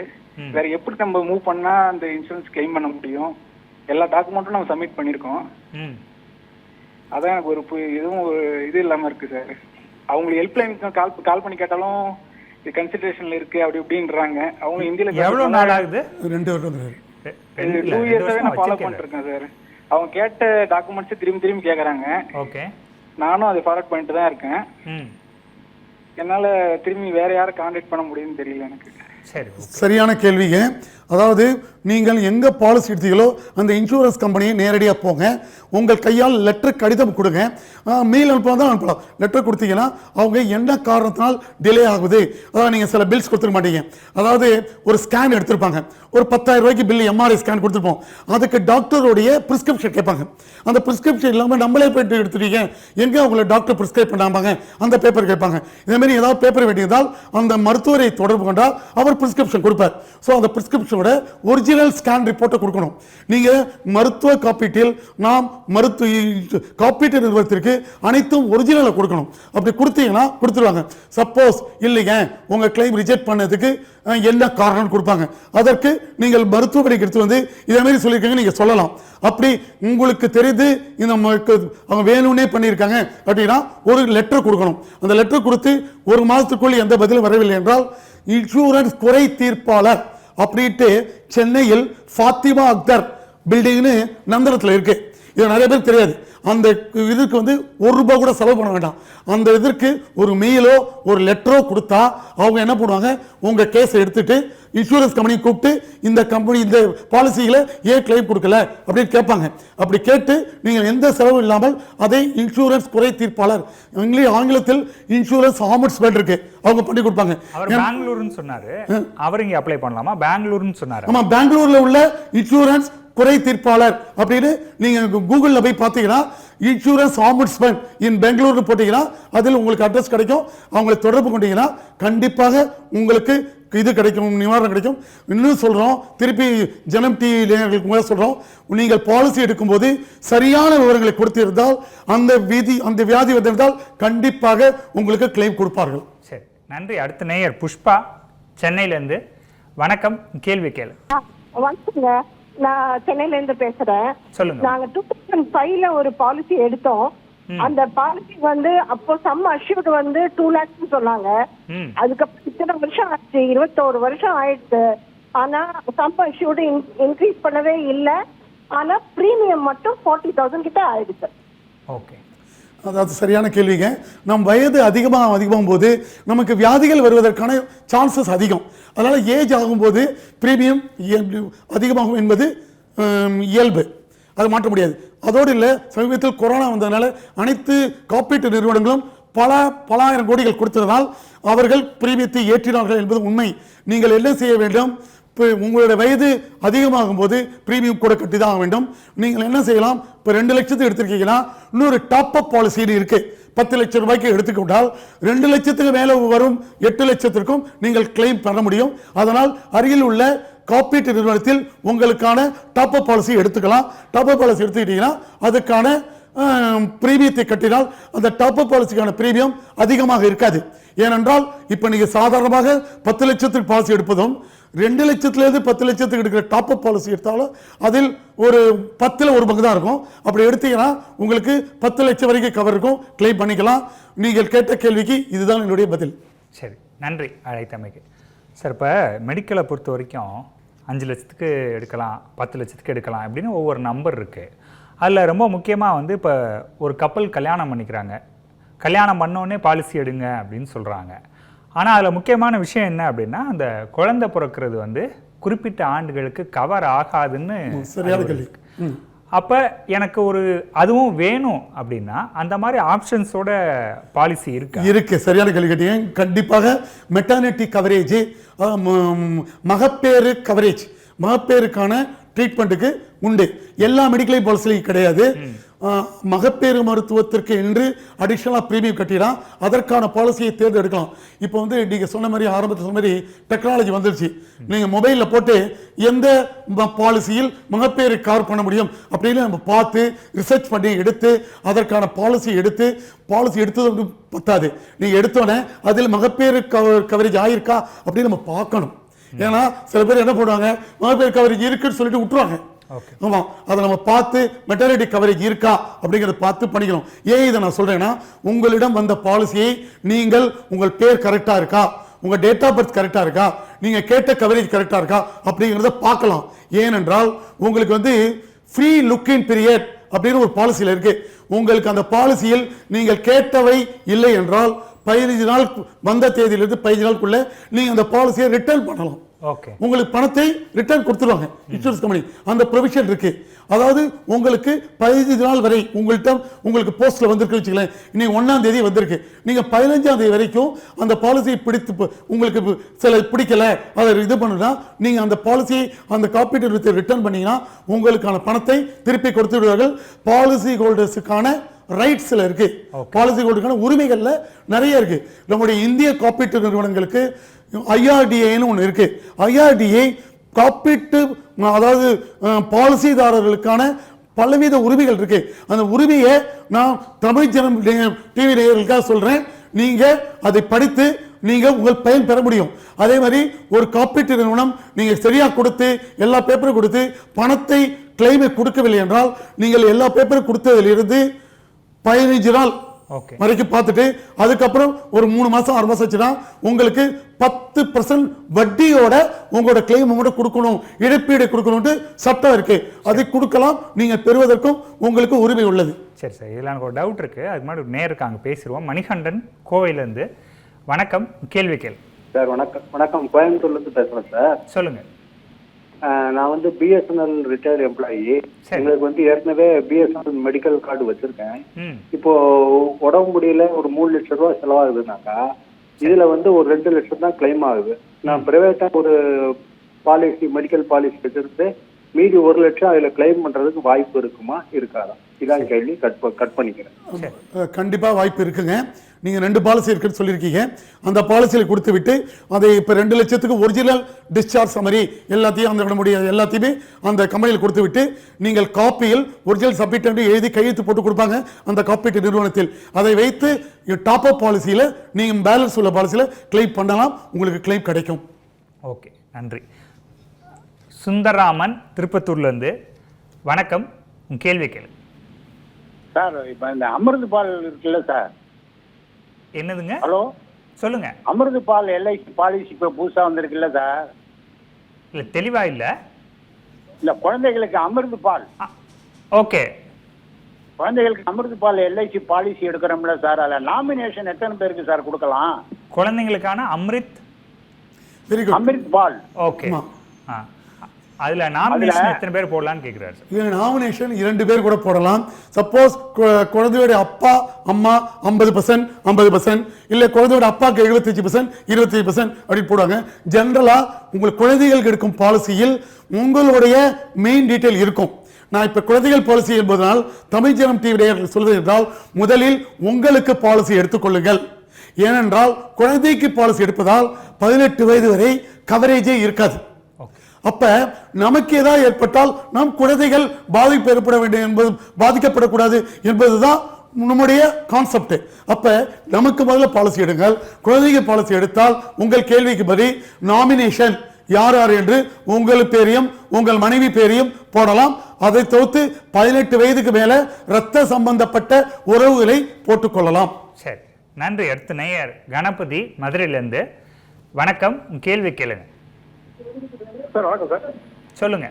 S6: வேற எப்படி நம்ம மூவ் பண்ணால் அந்த இன்சூரன்ஸ் கிளைம் பண்ண முடியும்? எல்லா டாக்குமெண்ட்டும் நம்ம சப்மிட் பண்ணியிருக்கோம். அதான் எனக்கு ஒரு இதுவும் ஒரு இது இல்லாமல் இருக்கு சார். அவங்களுக்கு ஹெல்ப்லைனுக்கு கால் பண்ணி கேட்டாலும் இது கன்சிடரேஷன்ல இருக்கு அப்படி இப்படின்றாங்க. அவங்க ஹிந்தியில
S1: எவ்வளவு நாள் ஆகுது?
S2: 2 வருடம்.
S6: 2 இயர்ஸாவே நான் ஃபாலோ பண்ணிட்டு இருக்கேன் சார். அவங்க கேட்ட டாக்குமெண்ட்ஸ் திரும்பி கேக்குறாங்க.
S1: ஓகே.
S6: நானும் அதை ஃபார்வர்ட் பண்ணிட்டு தான் இருக்கேன். என்னால திரும்பி வேற யாரை கான்டாக்ட் பண்ண முடியும்னு தெரியல எனக்கு.
S1: சரி,
S2: சரியான கேள்விங்க. அதாவது நீங்கள் எங்கே பாலிசி எடுத்தீங்களோ அந்த இன்சூரன்ஸ் கம்பெனியை நேரடியாக போங்க. உங்கள் கையால் லெட்டர் கடிதம் கொடுங்க. மெயில் அனுப்பலாம் தான் அனுப்பலாம். லெட்டர் கொடுத்தீங்கன்னா அவங்க என்ன காரணத்தினால் டிலே ஆகுது, அதாவது நீங்கள் சில பில்ஸ் கொடுத்துருக்க மாட்டீங்க. அதாவது ஒரு ஸ்கேன் எடுத்திருப்பாங்க, ஒரு 10,000 ரூபாய்க்கு பில் எம்ஆர்ஐ ஸ்கேன் கொடுத்துருப்போம். அதுக்கு டாக்டருடைய ப்ரிஸ்கிரிப்ஷன் கேட்பாங்க. அந்த ப்ரிஸ்கிரிப்ஷன் இல்லாமல் நம்மளே போயிட்டு எடுத்துட்டீங்க, எங்கே அவங்களை டாக்டர் ப்ரிஸ்கிரைப் பண்ணாங்க அந்த பேப்பர் கேட்பாங்க. இதேமாரி ஏதாவது பேப்பர் வேண்டியதால் அந்த மருத்துவரை தொடர்பு கொண்டால் அவர் ப்ரிஸ்கிரிப்ஷன் கொடுப்பார். ஸோ அந்த ப்ரிஸ்கிரிப்ஷனோட ஒரிஜினல் ஸ்கேன் ரிப்போர்ட்டை கொடுக்கணும். நீங்கள் மருத்துவ காப்பீட்டில் நாம் காப்பீட்டு நிறுவனத்திற்கு அனைத்தும் ஒரிஜினலை கொடுக்கணும். அப்படி கொடுத்தீங்கன்னா கொடுத்துருவாங்க. சப்போஸ் இல்லைங்க உங்கள் கிளைம் ரிஜெக்ட் பண்ணதுக்கு என்ன காரணம் கொடுப்பாங்க. அதற்கு நீங்கள் மருத்துவமனைக்கு எடுத்து வந்து இதே மாதிரி சொல்லியிருக்காங்க நீங்கள் சொல்லலாம். அப்படி உங்களுக்கு தெரிந்து இந்த அவங்க வேணும்னே பண்ணியிருக்காங்க அப்படின்னா ஒரு லெட்டர் கொடுக்கணும். அந்த லெட்டர் கொடுத்து 1 மாதத்துக்குள் எந்த பதிலும் வரவில்லை என்றால் இன்சூரன்ஸ் குறை தீர்ப்பாளர் அப்படின்ட்டு சென்னையில் ஃபாத்திமா அக்தர் பில்டிங்னு நந்தனத்தில் இருக்கு. இது நிறைய பேர் தெரியாது. அந்த இதுக்கு வந்து ₹1 கூட செலவு பண்ண வேண்டாம். அந்த இதற்கு ஒரு மெயிலோ ஒரு லெட்டரோ கொடுத்தா அவங்க என்ன பண்ணுவாங்க, உங்க கேஸை எடுத்துட்டு இன்சூரன்ஸ் கம்பெனி கூப்பிட்டு இந்த கம்பெனி இந்த பாலிசிகளை ஏன் கிளைம் கொடுக்கல அப்படின்னு கேட்பாங்க. அப்படி கேட்டு நீங்கள் எந்த செலவும் இல்லாமல் அதை இன்சூரன்ஸ் குறை தீர்ப்பாளர், ஆங்கிலத்தில் இன்சூரன்ஸ் ஆம்பட்ஸ்மேன் இருக்கு, அவங்க பண்ணி கொடுப்பாங்க.
S1: அவர் பெங்களூர்னு சொன்னாரு, அவர் இங்க அப்ளை பண்ணலாமா? பெங்களூர்னு சொன்னாரு.
S2: ஆமா, பெங்களூர்ல உள்ள இன்சூரன்ஸ் குறை தீர்ப்பாளர் அப்படின்னு நீங்க கூகுள்ல போய் பார்த்தீங்கன்னா இன்சூரன்ஸ் ஆம்பட்ஸ்மேன் இன் பெங்களூர் போட்டீங்கன்னா அதில் உங்களுக்கு அட்ரஸ் கிடைக்கும். அவங்களை தொடர்பு கொண்டீங்கன்னா கண்டிப்பாக உங்களுக்கு இது கிடைக்கும், நிவாரணம் கிடைக்கும். இன்னும் சொல்றோம், திருப்பி ஜனம் டிவி நேயர்களுக்கு சொல்றோம், நீங்கள் பாலிசி எடுக்கும்போது சரியான விவரங்களை கொடுத்திருந்தால் அந்த வியாதி வந்திருந்தால் கண்டிப்பாக உங்களுக்கு கிளைம் கொடுப்பார்கள்.
S1: சரி, நன்றி. அடுத்த நேயர் புஷ்பா சென்னையிலேருந்து. வணக்கம், கேள்வி கேளு.
S7: வணக்கங்க, நான் சென்னையில இருந்து பேசுறேன்.
S1: சொல்லுங்க.
S7: நாங்க 2005ல ஒரு பாலிசி எடுத்தோம். அந்த பாலிசி வந்து அப்போ சம் அஷ்யூர்ட் வந்து 2 lakhs சொன்னாங்க. அதுக்கப்புறம் இத்தனை வருஷம் ஆச்சு, 21 வருஷம் ஆயிடுச்சு. ஆனா சம் அஷ்யூர்ட் இன்க்ரீஸ் பண்ணவே இல்லை. ஆனா பிரீமியம் மட்டும் 40,000 கிட்ட ஆயிடுச்சு.
S1: ஓகே,
S2: அதாவது சரியான கேள்விங்க. நம் வயது அதிகமாகும் போது நமக்கு வியாதிகள் வருவதற்கான சான்சஸ் அதிகம். அதனால ஏஜ் ஆகும்போது பிரீமியம் அதிகமாகும் என்பது இயல்பு, அது மாற்ற முடியாது. அதோடு இல்லை, சமீபத்தில் கொரோனா வந்ததுனால அனைத்து காப்பீட்டு நிறுவனங்களும் பல ஆயிரம் கோடிகள் கொடுத்ததனால் அவர்கள் பிரீமியத்தை ஏற்றினார்கள் என்பது உண்மை. நீங்கள் என்ன செய்ய வேண்டும், உங்களுடைய வயது அதிகமாகும் போது பிரீமியம் கூட கட்டி தான் ஆக வேண்டும். நீங்கள் என்ன செய்யலாம், இப்போ 2 லட்சத்துக்கு எடுத்திருக்கீங்கன்னா இன்னொரு டாப் அப் பாலிசின்னு இருக்கு. 10 லட்சம் ரூபாய்க்கு எடுத்துக்கொண்டால் 2 லட்சத்துக்கு மேலே வரும் 8 லட்சத்திற்கும் நீங்கள் கிளைம் பண்ண முடியும். அதனால் அருகில் உள்ள காப்பீட்டு நிறுவனத்தில் உங்களுக்கான டாப் அப் பாலிசி எடுத்துக்கலாம். டாப் அப் பாலிசி எடுத்துக்கிட்டீங்கன்னா அதுக்கான பிரீமியத்தை கட்டினால் அந்த டாப் அப் பாலிசிக்கான பிரீமியம் அதிகமாக இருக்காது. ஏனென்றால் இப்போ நீங்கள் சாதாரணமாக 10 லட்சத்துக்கு பாலிசி எடுப்பதும் 2 லட்சத்திலிருந்து 10 லட்சத்துக்கு எடுக்கிற டாப் அப் பாலிசி எடுத்தாலும் அதில் ஒரு 10ல் 1 பங்கு தான் இருக்கும். அப்படி எடுத்தீங்கன்னா உங்களுக்கு 10 லட்சம் வரைக்கும் கவர் இருக்கும், கிளைம் பண்ணிக்கலாம். நீங்கள் கேட்ட கேள்விக்கு இதுதான் என்னுடைய பதில்.
S1: சரி, நன்றி அழைத்தமைக்கு. சார், இப்போ மெடிக்கலை பொறுத்த வரைக்கும் 5 லட்சத்துக்கு எடுக்கலாம், 10 லட்சத்துக்கு எடுக்கலாம் அப்படின்னு ஒவ்வொரு நம்பர் இருக்குது. அதில் ரொம்ப முக்கியமாக வந்து இப்போ ஒரு கப்பல் கல்யாணம் பண்ணிக்கிறாங்க, கல்யாணம் பண்ணோடனே பாலிசி எடுங்க அப்படின்னு சொல்கிறாங்க. ஆனால் அதில் முக்கியமான விஷயம் என்ன அப்படின்னா, அந்த குழந்தை பிறக்கிறது வந்து குறிப்பிட்ட ஆண்டுகளுக்கு கவர் ஆகாதுன்னு.
S2: சரியான கேள்வி.
S1: அப்போ எனக்கு ஒரு அதுவும் வேணும் அப்படின்னா அந்த மாதிரி ஆப்ஷன்ஸோட பாலிசி இருக்கு.
S2: சரியான கேள்வி கேட்டீங்க. கண்டிப்பாக மெட்டர்னிட்டி கவரேஜ், மகப்பேறு கவரேஜ், மகப்பேறுக்கான ட்ரீட்மெண்ட்டுக்கு உண்டு. எல்லா மெடிக்கல் பாலிசிலையும் கிடையாது. மகப்பேறு மருத்துவத்திற்கு என்று அடிஷனலாக ப்ரீமியம் கட்டிடலாம், அதற்கான பாலிசியை தேர்ந்தெடுக்கலாம். இப்போ வந்து நீங்கள் சொன்ன மாதிரி ஆரம்பத்தில் சொன்ன மாதிரி டெக்னாலஜி வந்துருச்சு. நீங்கள் மொபைலில் போட்டு எந்த பாலிசியில் மகப்பேறு கவர் பண்ண முடியும் அப்படின்னு நம்ம பார்த்து ரிசர்ச் பண்ணி எடுத்து அதற்கான பாலிசி எடுத்தது பத்தாது. நீங்கள் எடுத்தோன்னே அதில் மகப்பேறு கவரேஜ் ஆயிருக்கா அப்படின்னு நம்ம பார்க்கணும். ஏன்னா சில பேர் என்ன பண்ணுவாங்க, மகப்பேறு கவரேஜ் இருக்குன்னு சொல்லிட்டு விட்டுருவாங்க. ஆமாம், அதை நம்ம பார்த்து மெட்டர்னிட்டி கவரேஜ் இருக்கா அப்படிங்கிறத பார்த்து பண்ணிக்கணும். ஏன் இதை நான் சொல்றேன்னா, உங்களிடம் வந்த பாலிசியை நீங்கள் உங்கள் பேர் கரெக்டா இருக்கா, உங்க டேட் ஆஃப் பர்த் கரெக்டா இருக்கா, நீங்க கேட்ட கவரேஜ் கரெக்டா இருக்கா அப்படிங்கிறத பார்க்கலாம். ஏனென்றால் உங்களுக்கு வந்து ஃப்ரீ லுக்கிங் பீரியட் அப்படின்னு ஒரு பாலிசியில் இருக்கு. உங்களுக்கு அந்த பாலிசியில் நீங்கள் கேட்டவை இல்லை என்றால் 15 நாள் வந்த தேதியிலிருந்து 15 நாளுக்குள்ள நீங்க அந்த பாலிசியை ரிட்டர்ன் பண்ணலாம். உங்களுக்கு பணத்தை ரிட்டர்ன் கொடுத்துருவாங்க இன்சூரன்ஸ் கம்பெனி. அந்த ப்ரொவிஷன் இருக்கு. அதாவது உங்களுக்கு 15 நாள் வரை உங்களுக்கு போஸ்ட்ல வந்திருக்கு வச்சுக்கலாம். இன்னைக்கு 1ஆம் தேதி வந்திருக்கு, நீங்க 15ஆம் தேதி வரைக்கும் அந்த பாலிசியை பிடித்து உங்களுக்கு சில பிடிக்கல அதை இது பண்ணுனா நீங்க அந்த பாலிசியை அந்த காப்பீட்டு ரிட்டர்ன் பண்ணீங்கன்னா உங்களுக்கான பணத்தை திருப்பி கொடுத்து விடுவார்கள். பாலிசி ஹோல்டர்ஸுக்கான ரைட்ஸ்ல இருக்கு, பாலிசி ஹோல்டருக்கான உரிமைகள்ல நிறைய இருக்கு. நம்முடைய இந்திய காப்பீட்டு நிறுவனங்களுக்கு IRDA ஒன்று இருக்கு. IRDA காப்பீட்டு அதாவது பாலிசிதாரர்களுக்கான பலவித உரிமைகள் இருக்கு. அந்த உரிமையை நான் தமிழ் ஜனம் டிவி நேயர்களுக்காக சொல்றேன். நீங்க அதை படித்து நீங்க உங்கள் பயன் பெற முடியும். அதே மாதிரி ஒரு காப்பீட்டு நிறுவனம் நீங்க சரியா கொடுத்து எல்லா பேப்பரும் கொடுத்து பணத்தை கிளைமை கொடுக்கவில்லை என்றால் நீங்கள் எல்லா பேப்பரும் கொடுத்ததிலிருந்து 15 நாள் வரைக்கும் பார்த்துட்டு அதுக்கப்புறம் ஒரு 3 மாசம் 6 மாசம் ஆச்சுன்னா உங்களுக்கு 10% வட்டியோட உங்களோட கிளைம் அமௌண்ட் கொடுக்கணும், இழப்பீடு கொடுக்கணும்னு சட்டம் இருக்கு. அதை கொடுக்கலாம், நீங்க பெறுவதற்கும் உங்களுக்கு உரிமை உள்ளது.
S1: சரி சார், இதில் எனக்கு ஒரு டவுட் இருக்கு. அதுக்கு முன்னாடி ஒரு நேர் இருக்காங்க, பேசிடுவோம். மணிகண்டன் கோவையிலேருந்து. வணக்கம், கேள்வி கேள்
S8: சார். வணக்கம், கோயம்புத்தூர்லேருந்து பேசுகிறேன் சார்.
S1: சொல்லுங்க.
S8: நான் வந்து BSNL ரிட்டையர்ட் எம்ப்ளாயி. எங்களுக்கு வந்து ஏற்கனவே BSNL மெடிக்கல் கார்டு வச்சிருக்கேன். இப்போ உடம்பு முடியல ஒரு 3 லட்சம் ரூபா செலவாகுதுனாக்கா இதுல வந்து ஒரு 2 லட்சம் தான் கிளைம் ஆகுது. நான் பிரைவேட்டா ஒரு பாலிசி மெடிக்கல் பாலிசி வச்சிருந்து மீதி 1 லட்சம் அதுல கிளைம் பண்றதுக்கு வாய்ப்பு இருக்குமா இருக்காதா? இதான் கேள்வி. கட் பண்ணிக்கிறேன்.
S2: கண்டிப்பா வாய்ப்பு இருக்குங்க. நீங்க 2 பாலிசி இருக்குன்னு சொல்லியிருக்கீங்க. அந்த பாலிசியில் கொடுத்து விட்டு அதை இப்போ 2 லட்சத்துக்கு ஒரிஜினல் டிஸ்சார்ஜ் சம்மரி எல்லாத்தையும் அந்த நம்முடைய எல்லாத்தையுமே அந்த கம்பெனியில் கொடுத்து விட்டு நீங்கள் காப்பியில் ஒரிஜினல் சப்மிட் எழுதி கையெழுத்து போட்டு கொடுப்பாங்க அந்த காப்பீட்டு நிறுவனத்தில். அதை வைத்து டாப் அப் பாலிசியில் நீங்கள் பேலன்ஸ் உள்ள பாலிசியில் கிளைம் பண்ணலாம், உங்களுக்கு கிளைம் கிடைக்கும்.
S1: ஓகே, நன்றி. சுந்தரராமன் திருப்பத்தூர்லேருந்து. வணக்கம், உங்கள் கேள்வி கேளு
S9: சார். இப்போ இந்த அமிர்த பால் இருக்குல்ல சார்.
S1: என்னதுங்க?
S9: ஹலோ,
S1: சொல்லுங்க.
S9: அமிர்த பால் LIC பாலிசி இப்போ புதுசாக வந்திருக்குல்ல சார்.
S1: இல்லை, தெளிவா இல்லை.
S9: இல்லை, குழந்தைகளுக்கு அமிர்த பால்.
S1: ஓகே,
S9: குழந்தைகளுக்கு அமிர்த பால் LIC பாலிசி எடுக்கிறோம்ல சார், அதில் நாமினேஷன் எத்தனை பேருக்கு சார் கொடுக்கலாம்?
S1: குழந்தைங்களுக்கான அமிர்த்
S9: பால்.
S1: ஓகே, அதுல நாமினேஷன் எத்தனை பேர் போடலாம்னு கேக்குறாரு.
S2: இதுல நாமினேஷன் 2 பேர் கூட போடலாம். சப்போஸ் குழந்தையோட அப்பா அம்மா 50% 50%, இல்ல குழந்தையோட அப்பாக்கு 75% 25% அப்படி போடுவாங்க. ஜெனரலா உங்கள் குழந்தைகளுக்கு எடுக்கும் பாலிசியில் உங்களுடைய மெயின் டீடைல் இருக்கும். நான் இப்ப குழந்தைகள் பாலிசி என்பதனால் தமிழ் ஜனம் டிவி சொல்வது என்றால் முதலில் உங்களுக்கு பாலிசி எடுத்துக்கொள்ளுங்கள். ஏனென்றால் குழந்தைக்கு பாலிசி எடுப்பதால் 18 வயது வரை கவரேஜே இருக்காது. அப்ப நமக்கு ஏதாவது ஏற்பட்டால் நம் குழந்தைகள் பாதிப்பு ஏற்பட வேண்டும் என்பது பாதிக்கப்படக்கூடாது என்பதுதான் நம்முடைய கான்செப்ட். அப்ப நமக்கு முதல்ல பாலிசி எடுங்கள். குழந்தைகள் பாலிசி எடுத்தால் உங்கள் கேள்விக்கு பதில் நாமினேஷன் யார் யார் என்று உங்கள் பேரையும் உங்கள் மனைவி பேரையும் போடலாம். அதை தவிர்த்து 18 வயதுக்கு மேல இரத்த சம்பந்தப்பட்ட உறவுகளை போட்டுக்கொள்ளலாம்.
S1: சரி, நன்றி. அடுத்த நேயர் கணபதி மதுரையிலிருந்து. வணக்கம், கேள்வி கேளுங்க.
S10: சார் வணக்கம் சார்.
S1: சொல்லுங்க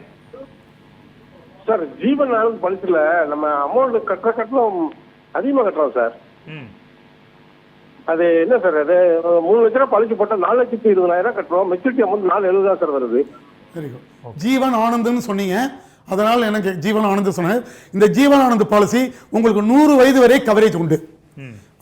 S10: சார், ஜீவன் ஆனந்த் பாலிசியில் நம்ம அமௌண்ட் கட்டணும் அதிகமாக கட்டுறோம் சார். அது என்ன சார், அது 3 லட்ச ரூபா பாலிசி போட்டால் 4,20,000 கட்டுறோம். மெச்சூரிட்டி அமௌண்ட் 4,70,000 தான் சார் வருது.
S2: Very good. ஜீவன் ஆனந்த்னு சொன்னீங்க, அதனால் எனக்கு ஜீவன் ஆனந்த் சொன்னேன். இந்த ஜீவன் ஆனந்த் பாலிசி உங்களுக்கு 100 வயது வரை கவரேஜ் உண்டு.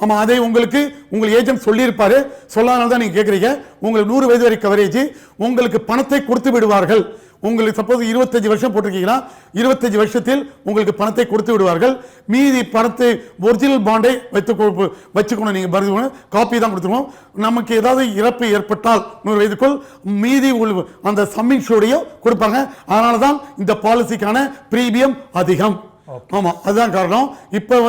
S2: ஆமா, அதை உங்களுக்கு உங்கள் ஏஜென்ட் சொல்லியிருப்பாரு, சொல்லாதனால தான் நீங்க கேட்குறீங்க. உங்களுக்கு 100 வயது வரை கவரேஜ், உங்களுக்கு பணத்தை கொடுத்து விடுவார்கள். உங்களுக்கு சப்போஸ் 25 வருஷம் போட்டிருக்கீங்கன்னா 25 வருஷத்தில் உங்களுக்கு பணத்தை கொடுத்து விடுவார்கள். மீதி பணத்தை ஒரிஜினல் பாண்டை வச்சுக்கணும், நீங்கள் பரிசு காப்பி தான் கொடுத்துருவோம். நமக்கு ஏதாவது இறப்பு ஏற்பட்டால் 100 வயதுக்குள் மீதி அந்த சம்மின்ஷோடையும் கொடுப்பாங்க. அதனால தான் இந்த பாலிசிக்கான பிரீமியம் அதிகம். ஆமா, அதுதான் காரணம். இப்ப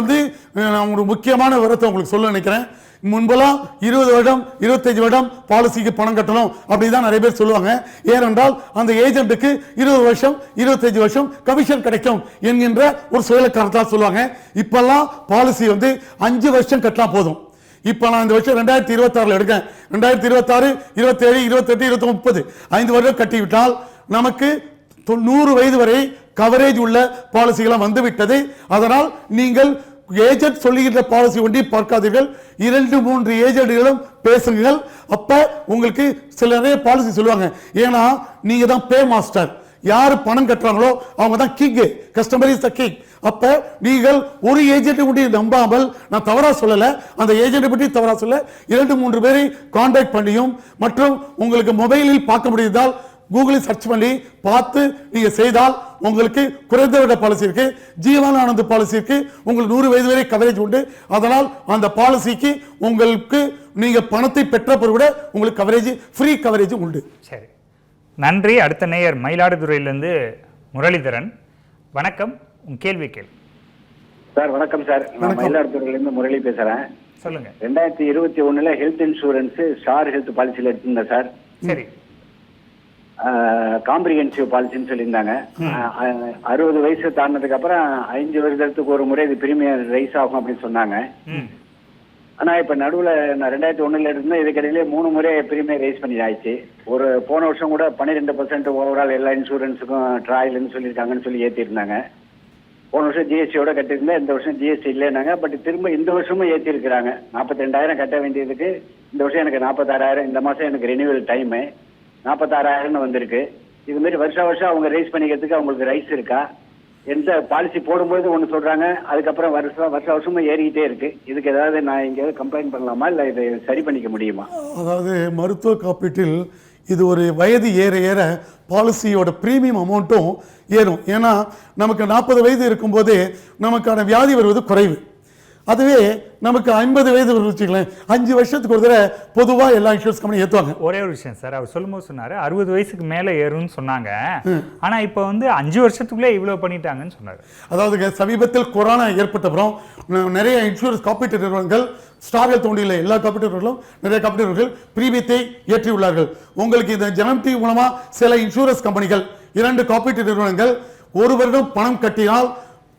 S2: நான் ஒரு முக்கியமான விவரத்தை உங்களுக்கு சொல்ல நினைக்கிறேன். முன்பெல்லாம் 20 வருடம் 25 வருடம் பாலிசிக்கு பணம் கட்டணும் அப்படிதான் நிறைய பேர் சொல்லுவாங்க. ஏனென்றால் அந்த ஏஜென்ட்டுக்கு 20 வருஷம் 25 வருஷம் கமிஷன் கிடைக்கும் என்கின்ற ஒரு சுயல காரணத்தால் சொல்லுவாங்க. இப்பெல்லாம் பாலிசி 5 வருஷம் கட்டலாம் போதும். இப்ப நான் இந்த வருஷம் 2026 எடுக்கேன், 2026 27 28 29 5 வருடம் கட்டிவிட்டால் நமக்கு 100 வயது வரை கவரேஜ் உள்ள பாலிசிகளாக வந்துவிட்டது. அதனால் நீங்கள் ஏஜென்ட் சொல்லுகின்ற பாலிசி ஒன்றி பார்க்காதீர்கள், 2-3 ஏஜென்ட்களும் பேசுங்கள். அப்ப உங்களுக்கு சில நிறைய பாலிசி சொல்லுவாங்க. ஏன்னா நீங்க தான் பே மாஸ்டர், யாரு பணம் கட்டுறாங்களோ அவங்க தான் king, customer is the king. அப்ப நீங்கள் ஒரு ஏஜென்ட் பற்றி நம்பாமல், நான் தவறா சொல்லல, அந்த ஏஜென்ட் பற்றி தவறா சொல்ல, 2-3 பேரை கான்டாக்ட் பண்ணியும் மற்றும் உங்களுக்கு மொபைலில் பார்க்க முடிந்தால் கூகுளில் சர்ச் பண்ணி பார்த்து நீங்க செய்தால் உங்களுக்கு குறைந்த விட பாலிசி இருக்கு, ஜீவன் ஆனந்த் பாலிசி இருக்கு, உங்களுக்கு 100 வயது வரை கவரேஜ் உண்டு. அதனால் அந்த பாலிசிக்கு உங்களுக்கு நீங்க பணத்தை பெற்ற பிறகு கூட உங்களுக்கு கவரேஜ், ஃப்ரீ கவரேஜ் உண்டு.
S1: சரி, நன்றி. அடுத்த நேயர் மயிலாடுதுறையிலிருந்து முரளிதரன். வணக்கம், உங்க கேள்வி கேள்வி.
S11: சார் வணக்கம் சார், நான் மயிலாடுதுறையிலிருந்து முரளி பேசுறேன்.
S1: சொல்லுங்க.
S11: 2021 ஹெல்த் இன்சூரன்ஸ் ஸ்டார் ஹெல்த் பாலிசியில் எடுத்திருந்தேன் சார்.
S1: சரி.
S11: காம்ப்ரிஹென்சிவ் பாலிசின்னு சொல்லியிருந்தாங்க. 60 வயசு தாண்டினதுக்கு அப்புறம் 5 வருடத்துக்கு ஒரு முறை இது பிரீமியம் ரைஸ் ஆகும் அப்படின்னு சொன்னாங்க. ஆனா இப்ப நடுவுல நான் 2001 எடுத்திருந்தேன், இதுக்கிடையிலே 3 முறை பிரீமியம் ரைஸ் பண்ணி ஆயிடுச்சு. ஒரு போன வருஷம் கூட 12% ஓவரால் எல்லா இன்சூரன்ஸுக்கும் ட்ராயல்னு சொல்லியிருக்காங்கன்னு சொல்லி ஏற்றிருந்தாங்க. போன வருஷம் ஜிஎஸ்டியோட கட்டியிருந்தேன், இந்த வருஷம் ஜிஎஸ்டி இல்லைன்னாங்க. பட் திரும்ப இந்த வருஷமும் ஏற்றி இருக்கிறாங்க. 42,000 கட்ட வேண்டியதுக்கு இந்த வருஷம் எனக்கு 46,000, இந்த மாசம் எனக்கு ரெனியூவல் டைமு 46,000 வந்திருக்கு. இது மாதிரி வருஷம் அவங்க ரைஸ் பண்ணிக்கிறதுக்கு அவங்களுக்கு ரைஸ் இருக்கா? எந்த பாலிசி போடும்போது ஒன்று சொல்றாங்க, அதுக்கப்புறம் வருஷமும் ஏறிக்கிட்டே இருக்கு. இதுக்கு ஏதாவது நான் எங்கேயாவது கம்ப்ளைண்ட் பண்ணலாமா, இல்லை இதை சரி பண்ணிக்க முடியுமா?
S2: அதாவது மருத்துவ காப்பீட்டில் இது ஒரு வயது ஏற ஏற பாலிசியோட ப்ரீமியம் அமௌண்ட்டும் ஏறும். ஏன்னா நமக்கு 40 வயது இருக்கும்போதே நமக்கான வியாதி வருவது குறைவு. அதுவே நமக்கு 50 வயது வச்சுக்கலாம், 5 வருஷத்துக்கு ஒரு தடவை பொதுவாக எல்லா இன்சூரன்ஸ் கம்பெனி ஏற்றுவாங்க.
S1: ஒரே ஒரு விஷயம் சார், அவர் சொல்லும்போது சொன்னார் 60 வயசுக்கு மேலே ஏறும்னு சொன்னாங்க. ஆனால் இப்போ 5 வருஷத்துக்குள்ளே இவ்வளோ பண்ணிட்டாங்கன்னு சொன்னார்.
S2: அதாவது சமீபத்தில் கொரோனா ஏற்பட்டப்புறம் நிறைய இன்சூரன்ஸ் காப்பீட்டு நிறுவனங்கள், ஸ்டார் ஹெல்த் ஒன்றில் எல்லா காப்பீட்டு நிறுவனங்களும் நிறைய காப்பீட்டு நிறுவனங்கள் பிரீமியத்தை ஏற்றியுள்ளார்கள். உங்களுக்கு இந்த ஜனம் டிவி மூலமாக சில இன்சூரன்ஸ் கம்பெனிகள் 2 காப்பீட்டு நிறுவனங்கள் 1 வருடம் பணம் கட்டினால்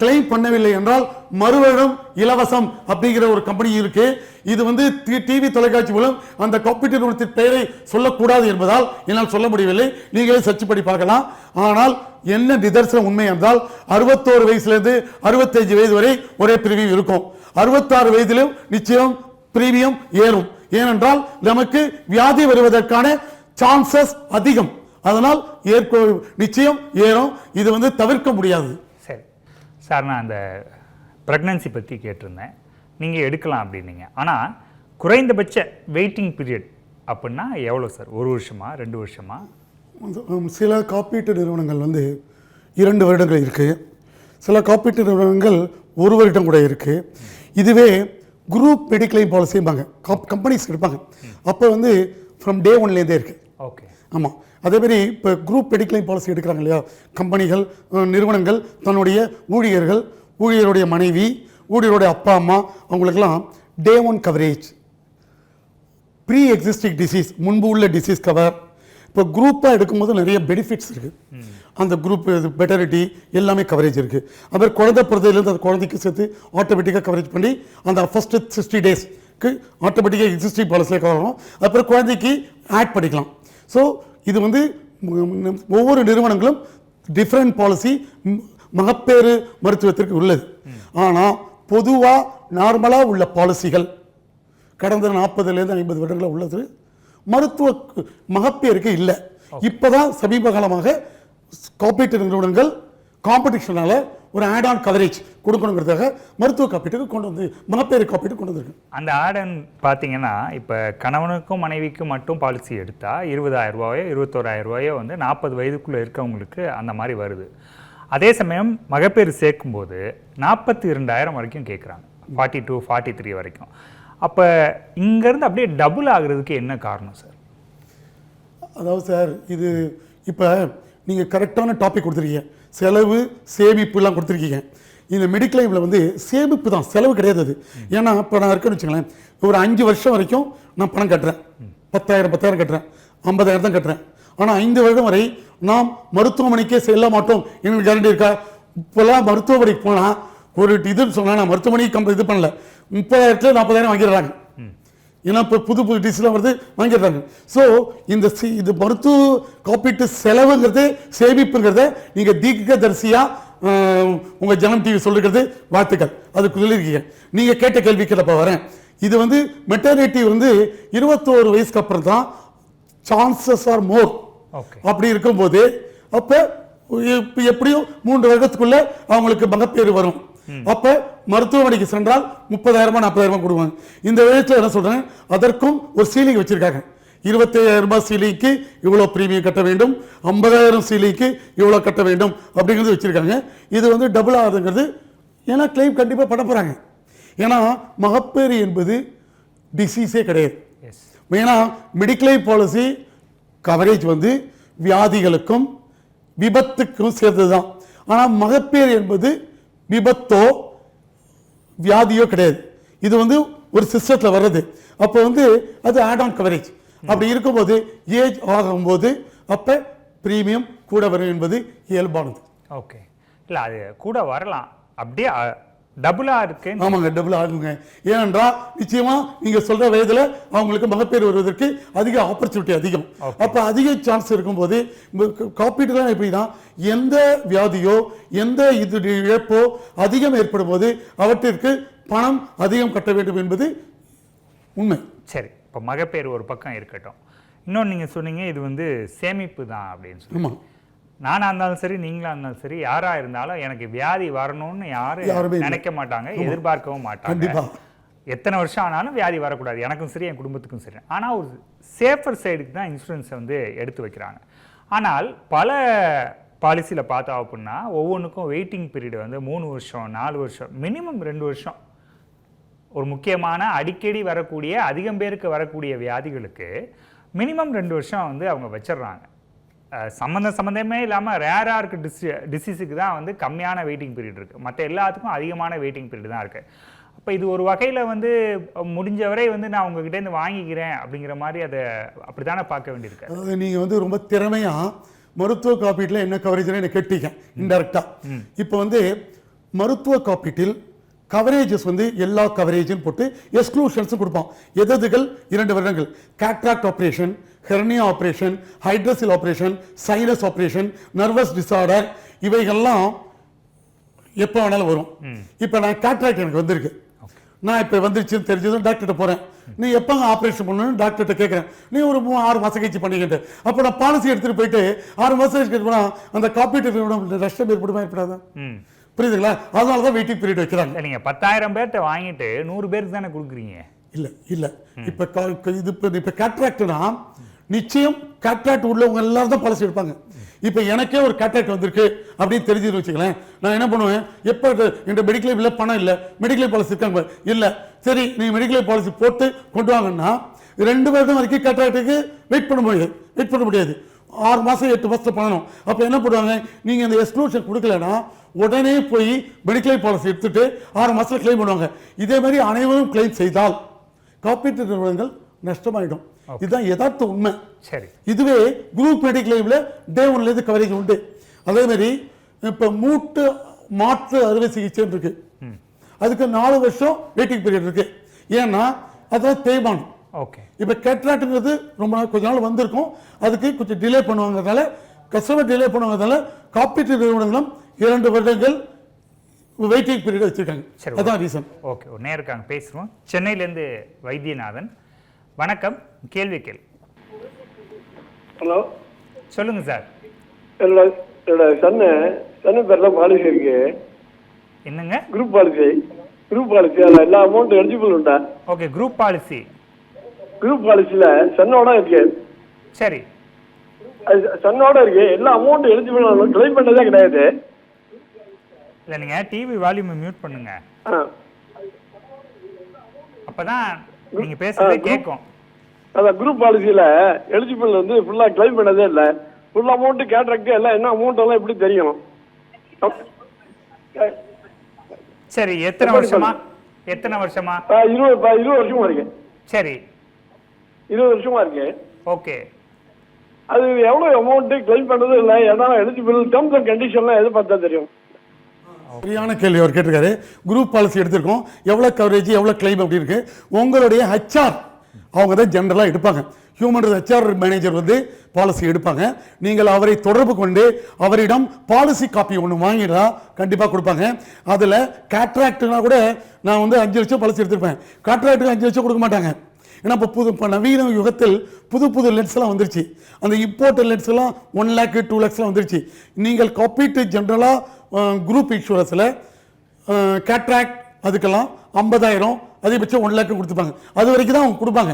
S2: கிளைம் பண்ணவில்லை என்றால் மறு வருடம் இலவசம் அப்படிங்கிற ஒரு கம்பெனி இருக்கு. இது டிவி தொலைக்காட்சி மூலம் அந்த காப்பீட்டு நிறுவனத்தின் பெயரை சொல்லக்கூடாது என்பதால் என்னால் சொல்ல முடியவில்லை, நீங்களே சர்ச் பண்ணி பார்க்கலாம். ஆனால் என்ன நிதர்சனம் உண்மை என்றால் 61 வயசுலேருந்து 65 வயது வரை ஒரே பிரீமியம் இருக்கும். 66 வயதிலும் நிச்சயம் பிரீமியம் ஏறும். ஏனென்றால் நமக்கு வியாதி வருவதற்கான சான்சஸ் அதிகம். அதனால் நிச்சயம் ஏறும். இது தவிர்க்க முடியாது.
S1: சார், நான் அந்த ப்ரெக்னன்சி பற்றி கேட்டிருந்தேன், நீங்கள் எடுக்கலாம் அப்படின்னீங்க. ஆனால் குறைந்தபட்ச வெயிட்டிங் பீரியட் அப்படின்னா எவ்வளோ சார்? 1 வருஷமா 2 வருஷமா?
S2: சில காப்பீட்டு நிறுவனங்கள் 2 வருடங்கள் இருக்குது, சில காப்பீட்டு நிறுவனங்கள் 1 வருடம் கூட இருக்குது. இதுவே குரூப் மெடிக்ளைம் பாலிசிம்பாங்க, கம்பெனிஸ் எடுப்பாங்க. அப்போ ஃப்ரம் டே 1லேருந்தே இருக்குது.
S1: ஓகே,
S2: ஆமாம். அதேமாரி இப்போ குரூப் மெடிக்ளைம் பாலிசி எடுக்கிறாங்க இல்லையா, கம்பெனிகள் நிறுவனங்கள் தன்னுடைய ஊழியருடைய மனைவி, ஊழியருடைய அப்பா அம்மா, அவங்களுக்கெல்லாம் டே 1 கவரேஜ், ப்ரீ எக்ஸிஸ்டிங் டிசீஸ், முன்பு உள்ள டிசீஸ் கவர். இப்போ குரூப்பாக எடுக்கும்போது நிறைய பெனிஃபிட்ஸ் இருக்குது. அந்த குரூப் பெட்டரிட்டி எல்லாமே கவரேஜ் இருக்குது. அப்புறம் குழந்தை பிறந்ததுலேருந்து அந்த குழந்தைக்கு சேர்த்து ஆட்டோமேட்டிக்காக கவரேஜ் பண்ணி அந்த ஃபஸ்ட்டு 60 டேஸ்க்கு ஆட்டோமேட்டிக்காக எக்ஸிஸ்டிங் பாலிசியில் கவர் ஆகும். அப்புறம் குழந்தைக்கு ஆட் பண்ணிக்கலாம். ஸோ இது ஒவ்வொரு நிறுவனங்களும் டிஃப்ரெண்ட் பாலிசி மகப்பேறு மருத்துவத்திற்கு உள்ளது. ஆனால் பொதுவாக நார்மலாக உள்ள பாலிசிகள் கடந்த 40லேருந்து 50 வருடங்களாக உள்ளது மருத்துவ மகப்பேருக்கு இல்லை. இப்போதான் சமீப காலமாக காப்பீட்டு நிறுவனங்கள் காம்படிஷனால ஒரு ஆட் ஆன் கவரேஜ் கொடுக்கணுங்கிறதுக்காக மருத்துவ காப்பீட்டுக்கு கொண்டு வந்து மகப்பேறு காப்பீட்டு கொண்டு வந்திருக்கு.
S1: அந்த ஆட் ஆன் பார்த்தீங்கன்னா இப்போ கணவனுக்கும் மனைவிக்கும் மட்டும் பாலிசி எடுத்தால் 20,000 ரூபாயோ 21,000 ரூபாயோ வந்து 40 வயதுக்குள்ளே இருக்கவங்களுக்கு அந்த மாதிரி வருது. அதே சமயம் மகப்பேறு சேர்க்கும்போது 42,000 வரைக்கும் கேட்குறாங்க, 42, 43 வரைக்கும். அப்போ இங்கேருந்து அப்படியே டபுள் ஆகுறதுக்கு என்ன காரணம் சார்?
S2: அதாவது சார் இது இப்போ நீங்கள் கரெக்டான டாபிக் கொடுத்துருக்கீங்க, செலவு சேமிப்புலாம் கொடுத்துருக்கீங்க. இந்த மெடிக்ளைமில் வந்து சேமிப்பு தான், செலவு கிடையாது அது. ஏன்னா இப்போ நான் இருக்கேன்னு வச்சுங்களேன், ஒரு 5 வருஷம் வரைக்கும் நான் பணம் கட்டுறேன், 10,000 கட்டுறேன், 50,000 தான் கட்டுறேன். ஆனால் 5 வருடம் வரை நாம் மருத்துவமனைக்கே செல்ல மாட்டோம், எனக்கு கேரண்டி இருக்கா? இப்போல்லாம் மருத்துவமனைக்கு போனால் ஒரு இதுன்னு சொன்னால் நான் மருத்துவமனைக்கு இது பண்ணல, 30,000 40,000 வாங்கிடுறாங்க. ஏன்னா இப்போ புது டிசீஸ்லாம் வருது, வாங்கிடுறாங்க. ஸோ இது மருத்துவ காப்பீட்டு செலவுங்கிறது சேமிப்புங்கிறத நீங்கள் தீர்க்கதரிசியாக உங்கள் ஜனம் டிவி சொல்லிருக்கிறது வாழ்த்துக்கள், அதுக்கு சொல்லியிருக்கீங்க. நீங்கள் கேட்ட கேள்விக்கு இப்போ வரேன். இது வந்து மெட்டர்னிட்டி வந்து 21 வயசுக்கு அப்புறம் தான் சான்சஸ் ஆர் மோர். அப்படி இருக்கும்போது அப்போ எப்படியும் 3 வருடத்துக்குள்ள அவங்களுக்கு மகப்பேறு வரும். அப்ப மருத்துவமனைக்கு சென்றால் 30,000 40,000 கொடுவாங்க. இந்த விதத்தில் என்ன சொல்றேன், அதற்கும் ஒரு சீலிங் வச்சிருக்காங்க. 25,000 ரூபாய் சீலிங்க்கு இவ்வளோ பிரீமியம் கட்ட வேண்டும், 50,000 சீலிங்க்கு இவ்வளோ கட்ட வேண்டும் அப்படிங்கிறது வச்சிருக்காங்க. இது வந்து டபுள் ஆகுதுங்கிறது, ஏன்னா கிளைம் கண்டிப்பாக பண்ண போறாங்க. ஏன்னா மகப்பேறு என்பது டிசீஸே கிடையாது. ஏன்னா மெடிக்ளைம் பாலிசி கவரேஜ் வந்து வியாதிகளுக்கும் விபத்துக்கும் சேர்ந்தது தான். ஆனால் மகப்பேறு என்பது விபத்தோ வியாதியோ கிடையாது. இது வந்து ஒரு சிஸ்டத்தில் வர்றது. அப்போ வந்து அது ஆட் ஆன் கவரேஜ். அப்படி இருக்கும்போது ஏஜ் ஆகும்போது அப்போ ப்ரீமியம் கூட வரும் என்பது இயல்பானது.
S1: ஓகே, இல்லை அது கூட வரலாம், அப்படியே டபுளாக இருக்கு.
S2: ஆமாங்க, டபுள் ஆகுங்க. ஏனென்றால் நிச்சயமா நீங்க சொல்ற வயதுல அவங்களுக்கு மகப்பேறு வருவதற்கு அதிக ஆப்பர்ச்சுனிட்டி அதிகம். அப்ப அதிக சான்ஸ் இருக்கும்போது காப்பீடுலாம் எப்படின்னா, எந்த வியாதியோ எந்த இது இழப்போ அதிகம் ஏற்படும் போது அவற்றிற்கு பணம் அதிகம் கட்ட வேண்டும் என்பது உண்மை.
S1: சரி, இப்போ மகப்பேறு ஒரு பக்கம் இருக்கட்டும், இன்னொன்று நீங்கள் சொன்னீங்க இது வந்து சேமிப்பு தான் அப்படின்னு சொல்லி. நானாக இருந்தாலும் சரி, நீங்களாக இருந்தாலும் சரி, யாராக இருந்தாலும் எனக்கு வியாதி வரணும்னு யாரும் நினைக்க மாட்டாங்க, எதிர்பார்க்கவும் மாட்டாங்க. எத்தனை வருஷம் ஆனாலும் வியாதி வரக்கூடாது, எனக்கும் சரி என் குடும்பத்துக்கும் சரி. ஆனால் ஒரு சேஃபர் சைடுக்கு தான் இன்சூரன்ஸை வந்து எடுத்து வைக்கிறாங்க. ஆனால் பல பாலிசியில் பார்த்தோம் அப்படின்னா ஒவ்வொன்றுக்கும் வெயிட்டிங் பீரியட் வந்து 3 வருஷம் 4 வருஷம் மினிமம் 2 வருஷம். ஒரு முக்கியமான அடிக்கடி வரக்கூடிய அதிகம் பேருக்கு வரக்கூடிய வியாதிகளுக்கு மினிமம் 2 வருஷம் வந்து அவங்க வச்சிடுறாங்க. சம்மந்தமே இல்லாமல் ரேராக இருக்க டிசீஸுக்கு தான் வந்து கம்மியான வெயிட்டிங் பீரியட் இருக்குது, மற்ற எல்லாத்துக்கும் அதிகமான வெயிட்டிங் பீரியட் தான் இருக்குது. அப்போ இது ஒரு வகையில் வந்து முடிஞ்சவரை வந்து நான் உங்ககிட்டேருந்து வாங்கிக்கிறேன் அப்படிங்கிற மாதிரி அதை அப்படி தானே பார்க்க வேண்டியிருக்கு.
S2: அதாவது நீங்கள் வந்து ரொம்ப திறமையாக மருத்துவ காப்பீட்டில் என்ன கவரேஜ்னு என்ன கேட்டீங்க இன்டெரக்டாக. இப்போ வந்து மருத்துவ காப்பீட்டில் கவரேஜஸ் வந்து எல்லா கவரேஜும் போட்டு எக்ஸ்க்ளூஷன்ஸும் கொடுப்போம். எதுகள் 2 வருடங்கள் cataract operation, hernia operation, hydrocele operation, sinus operation, nervous disorder, இவைகள்லாம் எப்போ வேணாலும் வரும். இப்போ நான் கேட்ராக்ட் எனக்கு வந்திருக்கு, நான் இப்போ வந்துருச்சுன்னு தெரிஞ்சதும் டாக்டர்கிட்ட போகிறேன். நீ எப்போங்க ஆப்ரேஷன் பண்ணணும்னு டாக்டர்கிட்ட கேட்குறேன். நீ ஒரு 6 மாதம் கழிச்சு பண்ணிக்கிட்டு, அப்போ நான் பாலிசி எடுத்துகிட்டு போயிட்டு 6 மாதம் கழிச்சு போனால் அந்த காப்பீட்டு நஷ்டம் ஏற்படுமா ஏற்படாதான்? புரியுதுங்களா? அதனால தான் வெயிட்டிங் பீரியட் வைக்கிறாங்க.
S1: நீங்கள் 10,000 பேர்கிட்ட வாங்கிட்டு 100 பேருக்கு தானே கொடுக்குறீங்க.
S2: இல்லை இப்போ இப்போ கேட்ராக்ட்னா நிச்சயம் கேட்ராக்ட் உள்ளவங்க எல்லாரும் தான் பாலிசி எடுப்பாங்க. இப்போ எனக்கே ஒரு கேட்ராக்ட் வந்திருக்கு அப்படின்னு தெரிஞ்சுன்னு வச்சுக்கலாம், நான் என்ன பண்ணுவேன், எப்போ என் மெடிக்ளைம் இல்லை பணம் இல்லை, மெடிக்ளைம் பாலிசி இருக்காங்க இல்லை, சரி நீ மெடிக்ளைம் பாலிசி போட்டு கொண்டு வாங்கன்னா 2 வருடம் வரைக்கும் கேட்ராக்டுக்கு வெயிட் பண்ண முடியாது. 6 மாதம் 8 மாதத்தில் பண்ணணும். அப்போ என்ன பண்ணுவாங்க, நீங்கள் இந்த எக்ஸ்க்ளூஷன் கொடுக்கலன்னா உடனே போய் மெடிக்ளைம் பாலிசி எடுத்துட்டு 6 மாதத்தில் கிளைம் பண்ணுவாங்க. இதே மாதிரி அனைவரும் கிளைம் செய்தால் காப்பீட்டு நிறுவனங்கள் நஷ்டமாயிடும். இதுதான் யதார்த்த உண்மை.
S1: சரி,
S2: இதுவே குரூப் மெடிக்ளைம்ல டே 1லேருந்து கவரேஜ் உண்டு. அதே மாதிரி இப்போ மூட்டு மாற்று அறுவை சிகிச்சை இருக்கு, அதுக்கு 4 வருஷம் வெயிட்டிங் பீரியட் இருக்கு. ஏன்னா அதான் தேய்மானம்
S1: ஓகே.
S2: இப்போ கேட்ராக்ட்ங்கிறது ரொம்ப நாள் கொஞ்ச நாள் வந்திருக்கும், அதுக்கு கொஞ்சம் டிலே பண்ணுவாங்கிறதால, கஸ்டமர் டிலே பண்ணுவாங்கிறதால காப்பீட்டு நிறுவனங்களும் 2 வருடங்கள் வெயிட்டிங் பீரியட் வச்சிருக்காங்க. அதான் ரீசன்.
S1: ஓகே, ஒரு நேரம் இருக்காங்க, பேசுவோம். சென்னையிலேருந்து வைத்தியநாதன். வணக்கம், கேள்வி கேள்.
S10: ஹலோ,
S1: சொல்லுங்க சார்.
S10: என்னோட சன்னு பேர்ல பாலிசி இருக்கு.
S1: என்னங்க?
S10: Group policy. அதில் எல்லா அமௌண்ட் எலிஜிபிள் உண்டா?
S1: Okay, group policy.
S10: குரூப் பாலிசியில் சன்னோட இருக்கு.
S1: சரி,
S10: சன்னோட இருக்கு, எல்லா அமௌண்ட் எலிஜிபிள், கிளைம் பண்ணதே கிடையாது.
S1: இல்லை, நீங்கள் டிவி வால்யூமை மியூட் பண்ணுங்க, அப்பதான் நீங்கள் பேசுறதே கேட்கும்.
S10: அதான் குரூப் பாலிசியில் எலிஜிபிள் வந்து ஃபுல்லாக கிளைம் பண்ணதே இல்லை. ஃபுல் அமௌண்ட் கேட்ராக்ட் எல்லாம் என்ன அமௌண்ட் எல்லாம் எப்படி தெரியும்?
S1: சரி, எத்தனை வருஷமா?
S10: 20 வருஷமா இருக்கு.
S1: சரி,
S10: 20 வருஷமா இருக்கு.
S1: ஓகே.
S10: அது எவ்வளோ அமௌண்ட் கிளைம் பண்ணது இல்லை, ஏன்னா எலிஜிபிள் டேர்ம்ஸ் அண்ட் கண்டிஷன்லாம் எது பார்த்தா தெரியும்?
S2: சரியான கேள்வி அவர் கேட்டிருக்காரு. குரூப் பாலிசி எடுத்திருக்கோம், எவ்வளோ கவரேஜ் எவ்வளோ கிளைம் அப்படி இருக்கு. உங்களுடைய HR அவங்க தான் ஜென்ரலாக எடுப்பாங்க. ஹியூமன் HR மேனேஜர் வந்து பாலிசி எடுப்பாங்க. நீங்கள் அவரை தொடர்பு கொண்டு அவரிடம் பாலிசி காப்பி ஒன்று வாங்கிடா கண்டிப்பாக கொடுப்பாங்க. அதில் கேட்ராக்ட்னா கூட நான் வந்து 5 லட்சம் பாலிசி எடுத்திருப்பேன், கேட்ராக்டுக்கு 5 லட்சம் கொடுக்க மாட்டாங்க. ஏன்னா இப்போ நவீன யுகத்தில் புது லென்ஸ்லாம் வந்துருச்சு. அந்த இம்போர்ட்டட் லென்ஸ்லாம் 1 lakh 2 lakhsலாம் வந்துருச்சு. நீங்கள் காப்பீட்டு ஜென்ரலாக குரூப் இன்சூரன்ஸில் கேட்ராக்ட் அதுக்கெல்லாம் 50,000 அதிகபட்சம் 1 lakh கொடுத்துப்பாங்க. அது வரைக்கும் தான் அவங்க கொடுப்பாங்க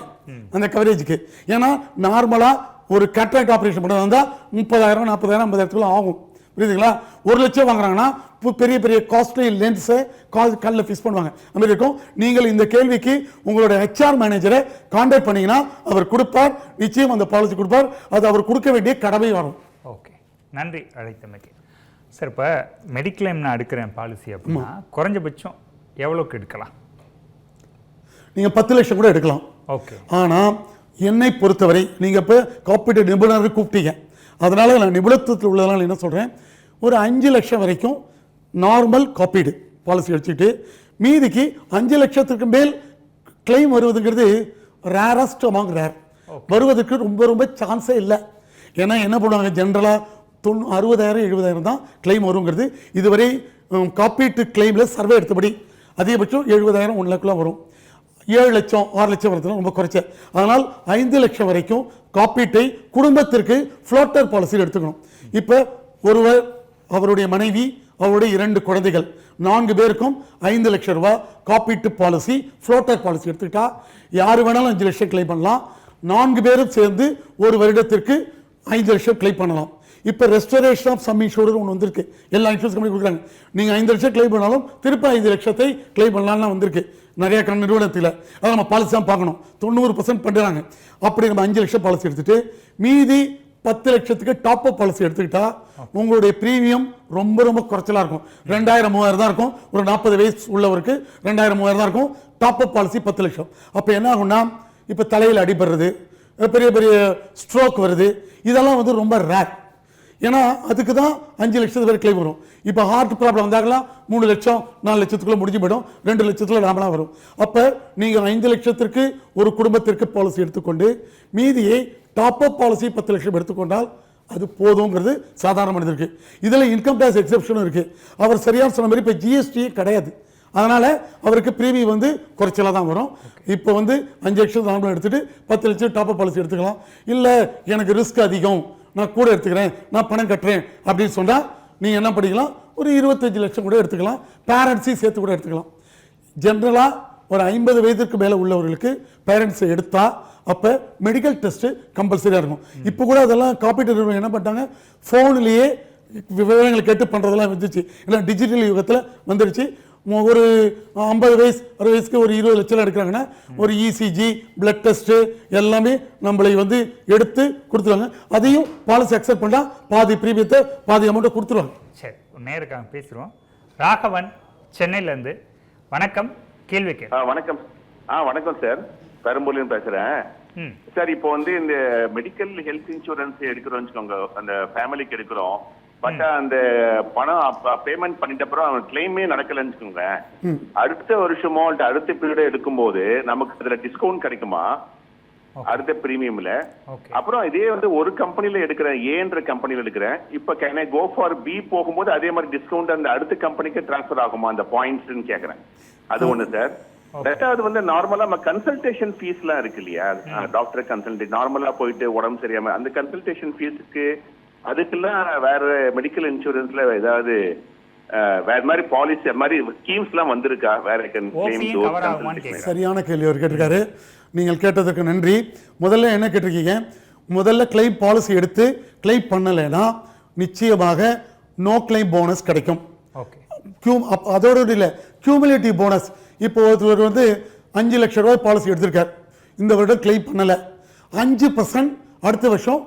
S2: அந்த கவரேஜுக்கு. ஏன்னா நார்மலாக ஒரு கேட்ராக்ட் ஆப்ரேஷன் பண்ணதாக இருந்தால் 30,000 40,000 50,000 ஆகும். புரியுதுங்களா? 1 லட்சம் வாங்குறாங்கன்னா பெரிய பெரிய காஸ்ட்லி லென்ஸை கல்லில் ஃபிக்ஸ் பண்ணுவாங்க. அந்த மாதிரி இருக்கும். நீங்கள் இந்த கேள்விக்கு உங்களோட HR மேனேஜரை கான்டாக்ட் பண்ணீங்கன்னா அவர் கொடுப்பார், நிச்சயம் அந்த பாலிசி கொடுப்பார். அது அவர் கொடுக்க வேண்டிய கடமை வரும்.
S1: ஓகே, நன்றி அழைத்தமைக்கு. சார், இப்போ மெடிக்ளைம் நான் எடுக்கிறேன் பாலிசி அப்படின்னா குறைஞ்சபட்சம் எவ்வளோக்கு எடுக்கலாம்?
S2: நீங்கள் 10 லட்சம் கூட எடுக்கலாம்.
S1: ஓகே.
S2: ஆனால் என்னை பொறுத்தவரை நீங்கள் இப்போ காப்பீட்டு நிபுணரை கூப்பிட்டீங்க, அதனால் நான் நிபுணத்துவத்தில் உள்ளதனால என்ன சொல்கிறேன், ஒரு 5 லட்சம் வரைக்கும் நார்மல் காப்பீடு பாலிசி வச்சுட்டு மீதிக்கு 5 லட்சத்துக்கு மேல் கிளைம் வருவதுங்கிறது ரேரஸ்ட் அமாங் ரேர். வருவதற்கு ரொம்ப சான்ஸே இல்லை. ஏன்னா என்ன பண்ணுவாங்க, ஜென்ரலாக 60,000 70,000 தான் கிளைம் வருங்கிறது. இதுவரை காப்பீட்டு கிளைமில் சர்வே எடுத்தபடி அதிகபட்சம் 70,000 1 lakh வரும். 7 லட்சம் 6 லட்சம் வரதுலாம் ரொம்ப குறைச்ச. அதனால் 5 லட்சம் வரைக்கும் காப்பீட்டை குடும்பத்திற்கு ஃப்ளோட்டர் பாலிசியில் எடுத்துக்கணும். இப்போ ஒருவர், அவருடைய மனைவி, அவருடைய 2 குழந்தைகள், 4 பேருக்கும் 5 லட்சம் ரூபாய் காப்பீட்டு பாலிசி ஃப்ளோட்டர் பாலிசி எடுத்துக்கிட்டா யார் வேணாலும் 5 லட்சம் கிளைம் பண்ணலாம். 4 பேரும் சேர்ந்து ஒரு வருடத்திற்கு 5 லட்சம் கிளைம் பண்ணலாம். இப்போ ரெஸ்டரேஷன் ஆஃப் சம் இன்சூரன்ஸ் ஒன்று வந்திருக்கு, எல்லா இன்சூரன்ஸ் கம்பெனி கொடுக்குறாங்க. நீங்கள் 5 லட்சம் கிளைம் பண்ணாலும் திருப்பி 5 லட்சத்தை கிளைம் பண்ணலாம்லாம் வந்திருக்கு நிறைய நிறுவனத்தில். அதை நம்ம பாலிசி தான் பார்க்கணும். 90% பண்ணுறாங்க. அப்படி நம்ம 5 லட்சம் பாலிசி எடுத்துட்டு மீதி 10 லட்சத்துக்கு டாப் அப் பாலிசி எடுத்துக்கிட்டா உங்களுடைய ப்ரீமியம் ரொம்ப குறைச்சலாக இருக்கும். 2000 3000 தான் இருக்கும். ஒரு 40 வயசு உள்ளவருக்கு 2000 3000 தான் இருக்கும். டாப் அப் பாலிசி 10 லட்சம். அப்போ என்ன ஆகும்னா, இப்போ தலையில் அடிபடுறது, பெரிய பெரிய ஸ்ட்ரோக் வருது, இதெல்லாம் வந்து ரொம்ப ரேர். ஏன்னா அதுக்கு தான் 5 லட்சத்து வரை கிளைம் வரும். இப்போ ஹார்ட் ப்ராப்ளம் வந்தாங்கன்னா 3 லட்சம் 4 லட்சத்துக்குள்ள முடிஞ்சு போயிடும். 2 லட்சத்துல நாமலாம் வரும். அப்போ நீங்கள் 5 லட்சத்திற்கு ஒரு குடும்பத்திற்கு பாலிசி எடுத்துக்கொண்டு மீதியை டாப் அப் பாலிசி 10 லட்சம் எடுத்துக்கொண்டால் அது போதுங்கிறது சாதாரண மனிதருக்கு. இதில் இன்கம் டேக்ஸ் எக்ஸெப்ஷனும் இருக்குது. அவர் சரியான சொன்ன மாதிரி இப்போ GST கிடையாது. அதனால் அவருக்கு ப்ரீமியம் வந்து குறைச்சலாக தான் வரும். இப்போ வந்து 5 லட்சம் நார்மலாக எடுத்துகிட்டு 10 லட்சம் டாப் அப் பாலிசி எடுத்துக்கலாம். இல்லை எனக்கு ரிஸ்க் அதிகம், நான் கூட எடுத்துக்கிறேன், நான் பணம் கட்டுறேன் அப்படின்னு சொன்னால் நீங்கள் என்ன பண்ணிக்கலாம், ஒரு 25 லட்சம் கூட எடுத்துக்கலாம். பேரண்ட்ஸையும் சேர்த்து கூட எடுத்துக்கலாம். ஜென்ரலாக ஒரு 50 வயதுக்கு மேலே உள்ளவர்களுக்கு பேரண்ட்ஸை எடுத்தால் அப்போ மெடிக்கல் டெஸ்ட்டு கம்பல்சரியாக இருக்கும். இப்போ கூட அதெல்லாம் காப்பீட்டு நிறுவனம் என்ன பண்ணிட்டாங்க, ஃபோன்லேயே விவரங்களை கேட்டு பண்ணுறதெல்லாம் வந்துச்சு. இல்லை டிஜிட்டல் யுகத்தில் வந்துடுச்சு. ஒரு 50 வயசு 60 வயசுக்கு ஒரு 20 லட்சம் எடுக்கிறாங்கன்னா ஒரு ECG பிளட் டெஸ்ட்டு எல்லாமே நம்மளை வந்து எடுத்து கொடுத்துருவாங்க. அதையும் பாலிசி அக்செப்ட் பண்ணால் பாதி ப்ரீமியத்தை பாதி அமௌண்ட்டை கொடுத்துருவாங்க.
S1: சரி, நேருக்காக பேசுகிறோம். ராகவன் சென்னையிலேருந்து. வணக்கம், கேள்வி கே.
S12: வணக்கம். வணக்கம் சார், பெரம்பூர்லேருந்து பேசுகிறேன் சார். இப்போ வந்து இந்த மெடிக்கல் ஹெல்த் இன்சூரன்ஸ் எடுக்கிறோம் வச்சுக்கோங்க, அந்த ஃபேமிலிக்கு எடுக்கிறோம். பட் அந்த பணம் பேமெண்ட் பண்ணிட்ட அப்புறம் அவன் கிளைமே நடக்கலன்னு வச்சுக்கோங்க, அடுத்த வருஷமோ அடுத்த பீரியடோ எடுக்கும்போது நமக்கு அதுல டிஸ்கவுண்ட் கிடைக்குமா? அடுத்த பிரீமியம்ல. அப்புறம் இதே வந்து ஒரு கம்பெனில எடுக்கிறேன், ஏன்ற கம்பெனில எடுக்கிறேன், இப்ப can I go for B போகும்போது அதே மாதிரி டிஸ்கவுண்ட் அந்த அடுத்த கம்பெனிக்கு டிரான்ஸ்ஃபர் ஆகுமா அந்த பாயிண்ட்ஸ்ன்னு கேக்குறேன். அது ஒண்ணு சார். ரெண்டாவது வந்து நார்மலா நம்ம கன்சல்டேஷன் ஃபீஸ்லாம் இருக்கு இல்லையா, டாக்டர் கன்சல்டேட் நார்மலா போயிட்டு உடம்பு சரியாம அந்த கன்சல்டேஷன் ஃபீஸுக்கு அதுக்கெல்லாம் வேற மெடிக்கல் இன்சூரன்ஸ்ல ஏதாவது வேற மாதிரி பாலிசி மாதிரி ஸ்கீம்ஸ் எல்லாம் வந்திருக்கா? வேற
S2: சரியான கேள்வி அவர் கேட்டிருக்காரு. நீங்கள் கேட்டதுக்கு நன்றி. முதல்ல என்ன கேட்டிருக்கீங்க, முதல்ல கிளைம் பாலிசி எடுத்து கிளைம் பண்ணலைன்னா நிச்சயமாக நோ கிளைம் போனஸ் கிடைக்கும். அதோட இல்லை, கியூமுலேட்டிவ் போனஸ். இப்போ ஒருத்தர் வந்து 5 லட்சம் ரூபாய் பாலிசி எடுத்திருக்கார், இந்த வருடம் கிளைம் பண்ணலை, 5% அடுத்த வருஷம்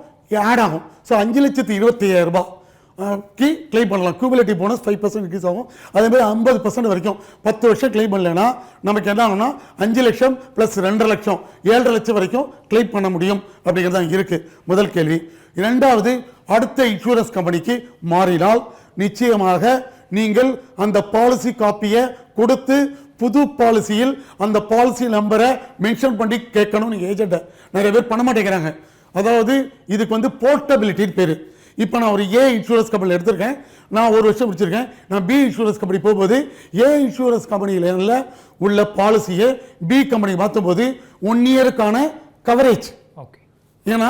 S2: ஆட் ஆகும். ஸோ 5,25,000 ரூபாய் கிளைம் பண்ணலாம். கியூமுலேட்டிவ் போனஸ் 5% இன்க்ரீஸ் ஆகும். அதேமாதிரி 50% வரைக்கும் 10 வருஷம் கிளைம் பண்ணலைன்னா நமக்கு என்ன ஆகும்னா 5 லட்சம் ப்ளஸ் 2.5 லட்சம் 7.5 லட்சம் வரைக்கும் கிளைம் பண்ண முடியும் அப்படிங்கிறது தான் இருக்குது முதல் கேள்வி. இரண்டாவது, அடுத்த இன்சூரன்ஸ் கம்பெனிக்கு மாறினால் நிச்சயமாக நீங்கள் அந்த பாலிசி காப்பியை கொடுத்து புது பாலிசியில் அந்த பாலிசி நம்பரை மென்ஷன் பண்ணி கேட்கணும். நீங்கள் ஏஜென்ட்டை நிறைய பேர் பண்ண மாட்டேங்கிறாங்க. அதாவது இதுக்கு வந்து போர்ட்டபிலிட்டின்னு பேர். இப்போ நான் ஒரு ஏ இன்சூரன்ஸ் கம்பெனியில் எடுத்திருக்கேன், நான் 1 வருஷம் முடிச்சிருக்கேன். நான் பி இன்சூரன்ஸ் கம்பெனி போகும்போது ஏ இன்சூரன்ஸ் கம்பெனியில் உள்ள பாலிசியை பி கம்பெனி மாற்றும்போது 1 இயருக்கான கவரேஜ். ஏன்னா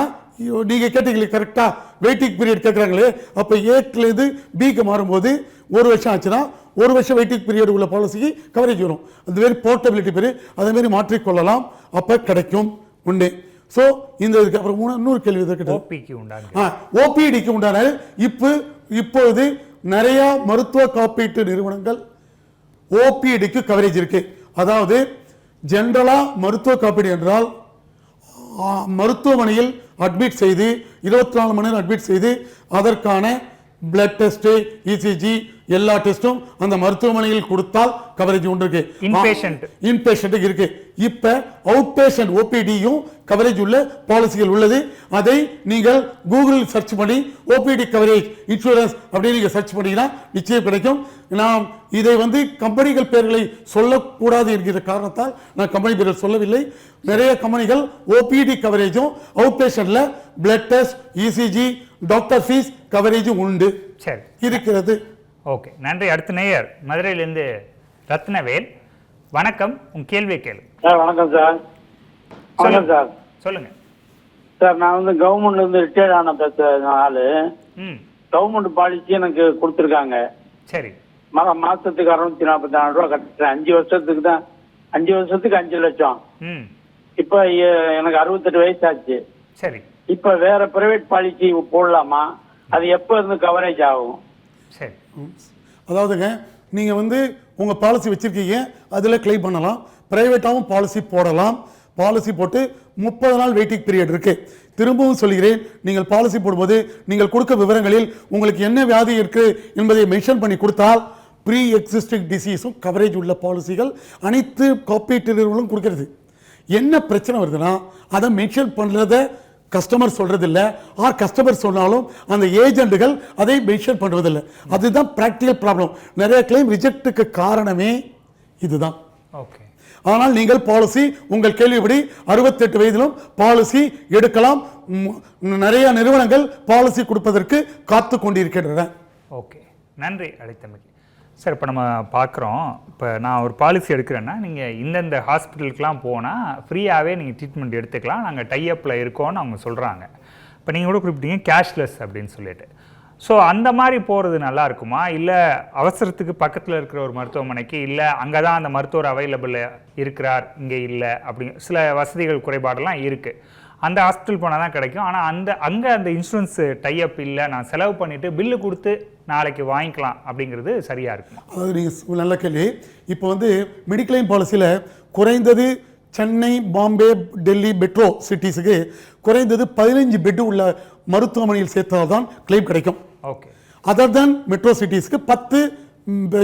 S2: நீங்கள் கேட்டீங்களே கரெக்டாக வெயிட்டிங் பீரியட் கேட்குறாங்களே, அப்போ ஏலேருந்து பிக்கு மாறும்போது 1 வருஷம் ஆச்சுன்னா 1 வருஷம் வெயிட்டிங் பீரியட் உள்ள பாலிசிக்கு கவரேஜ் வரும். அந்த மாதிரி போர்ட்டபிலிட்டி பேர், அதேமாரி மாற்றிக்கொள்ளலாம், அப்போ கிடைக்கும் உண்டு. ஸோ இந்த இதுக்கு அப்புறம் இன்னொரு கேள்வி ஓபிடிக்கு உண்டான இப்பொழுது நிறைய மருத்துவ காப்பீட்டு நிறுவனங்கள் ஓபிடிக்கு கவரேஜ் இருக்கு. அதாவது ஜெனரலா மருத்துவ காப்பீடு என்றால் மருத்துவமனையில் அட்மிட் செய்து 24 மணி நேரம் அட்மிட் செய்து அதற்கான பிளட் டெஸ்ட், இசிஜி எல்லா டெஸ்டும் அந்த மருத்துவமனையில் கொடுத்தால் கவரேஜ் உண்டு இருக்கு. இன்பேஷண்ட் இருக்கு. இப்ப அவுட் பேஷண்ட் ஓபிடியும் கவரேஜ் உள்ள பாலிசிகள் உள்ளது. அதை நீங்கள் கூகுள் சர்ச் பண்ணி ஓபிடி கவரேஜ் இன்சூரன்ஸ் அப்படின்னு நீங்க சர்ச் பண்ணீங்கன்னா நிச்சயம் கிடைக்கும். நாம் இதை வந்து கம்பெனிகள் பெயர்களை சொல்லக்கூடாது என்கிற காரணத்தால் நான் கம்பெனி பெயர்கள் சொல்லவில்லை. நிறைய கம்பெனிகள் ஓபிடி கவரேஜும் அவுட் பேஷண்ட்ல blood test, ECG, doctor fees கவரேஜும் உண்டு இருக்கிறது.
S1: ஓகே, நன்றி. அடுத்த நேயர் மதுரையிலிருந்து ரத்னவேல். வணக்கம், உங்க கேள்வியை கேளு.
S9: வணக்கம் சார். வணக்கம் சார்.
S1: சொல்லுங்க
S9: சார். நான் வந்து கவர்மெண்ட்ல இருந்து ரிட்டையர்ட் ஆன ஆளு. கவர்மெண்ட் பாலிசி எனக்கு கொடுத்துருக்காங்க.
S1: சரி.
S9: மாசத்துக்கு 644 ரூபா கட்டுறேன். 5 வருஷத்துக்கு தான். 5 வருஷத்துக்கு 5 லட்சம். இப்ப எனக்கு 68 வயசு ஆச்சு.
S1: சரி.
S9: இப்ப வேற பிரைவேட் பாலிசி போடலாமா? அது எப்ப இருந்து கவரேஜ் ஆகும்?
S1: சரி.
S2: அதாவதுங்க, நீங்க வந்து உங்க பாலிசி வச்சிருக்கீங்க, அதுல கிளைம் பண்ணலாம். பிரைவேட்டாவும் பாலிசி போடலாம். பாலிசி போட்டு 30 நாள் வெயிட்டிங் பீரியட் இருக்கு. திரும்பவும் சொல்கிறேன், நீங்கள் பாலிசி போடும்போது நீங்கள் கொடுக்க விவரங்களில் உங்களுக்கு என்ன வியாதி இருக்கு என்பதை மென்ஷன் பண்ணி கொடுத்தால் ப்ரீ எக்ஸிஸ்டிங் டிசீஸும் கவரேஜ் உள்ள பாலிசிகள் அனைத்து காப்பீட்டு நிறுவனங்களும் கொடுக்கிறது. என்ன பிரச்சனை வருதுன்னா அதை மென்ஷன் பண்றத கஸ்டமர் சொல்றதில்லை, ஆர் கஸ்டமர் சொன்னாலும் அந்த ஏஜென்ட்டுகள் அதை மென்ஷன் பண்றதில்லை. அதுதான் பிராக்டிகல் ப்ராப்ளம். நிறைய கிளைம் ரிஜெக்டுக்கு காரணமே இதுதான்.
S1: ஓகே.
S2: ஆனால் நீங்கள் பாலிசி உங்கள் கேள்விப்படி 68 வயதிலும் பாலிசி எடுக்கலாம். நிறைய நிறுவனங்கள் பாலிசி கொடுப்பதற்கு காத்து கொண்டிருக்கின்றன.
S1: ஓகே, நன்றி அழைத்தமைக்கு. சார், இப்போ நம்ம பார்க்குறோம், இப்போ நான் ஒரு பாலிசி எடுக்கிறேன்னா நீங்கள் இந்தந்த ஹாஸ்பிட்டலுக்கெலாம் போனால் ஃப்ரீயாகவே நீங்கள் ட்ரீட்மெண்ட் எடுத்துக்கலாம், நாங்கள் டைஅப்பில் இருக்கோன்னு அவங்க சொல்கிறாங்க. இப்போ நீங்கள் கூட குறிப்பிட்டீங்க கேஷ்லெஸ் அப்படின்னு சொல்லிட்டு. ஸோ அந்த மாதிரி போகிறது நல்லா இருக்குமா, இல்லை அவசரத்துக்கு பக்கத்தில் இருக்கிற ஒரு மருத்துவமனைக்கு, இல்லை அங்கே தான் அந்த மருத்துவர் அவைலபிள் இருக்கிறார் இங்கே இல்லை, அப்படி சில வசதிகள் குறைபாடெல்லாம் இருக்குது, அந்த ஹாஸ்பிட்டல் போனால் தான் கிடைக்கும், ஆனால் அங்கே அந்த இன்சூரன்ஸ் டைஅப் இல்லை, நான் செலவு பண்ணிவிட்டு பில்லு கொடுத்து நாளைக்கு வாங்கிக்கலாம் அப்படிங்கிறது சரியாக இருக்கும்?
S2: அதாவது நீங்கள் நல்ல கேள்வி. இப்போ வந்து மெடிக்ளைம் பாலிசியில் குறைந்தது சென்னை, பாம்பே, டெல்லி மெட்ரோ சிட்டிஸுக்கு குறைந்தது 15 பெட்டு உள்ள மருத்துவமனையில் சேர்த்தால்தான் கிளைம் கிடைக்கும்.
S1: ஓகே.
S2: அதர் தென் மெட்ரோ சிட்டிஸ்க்கு 10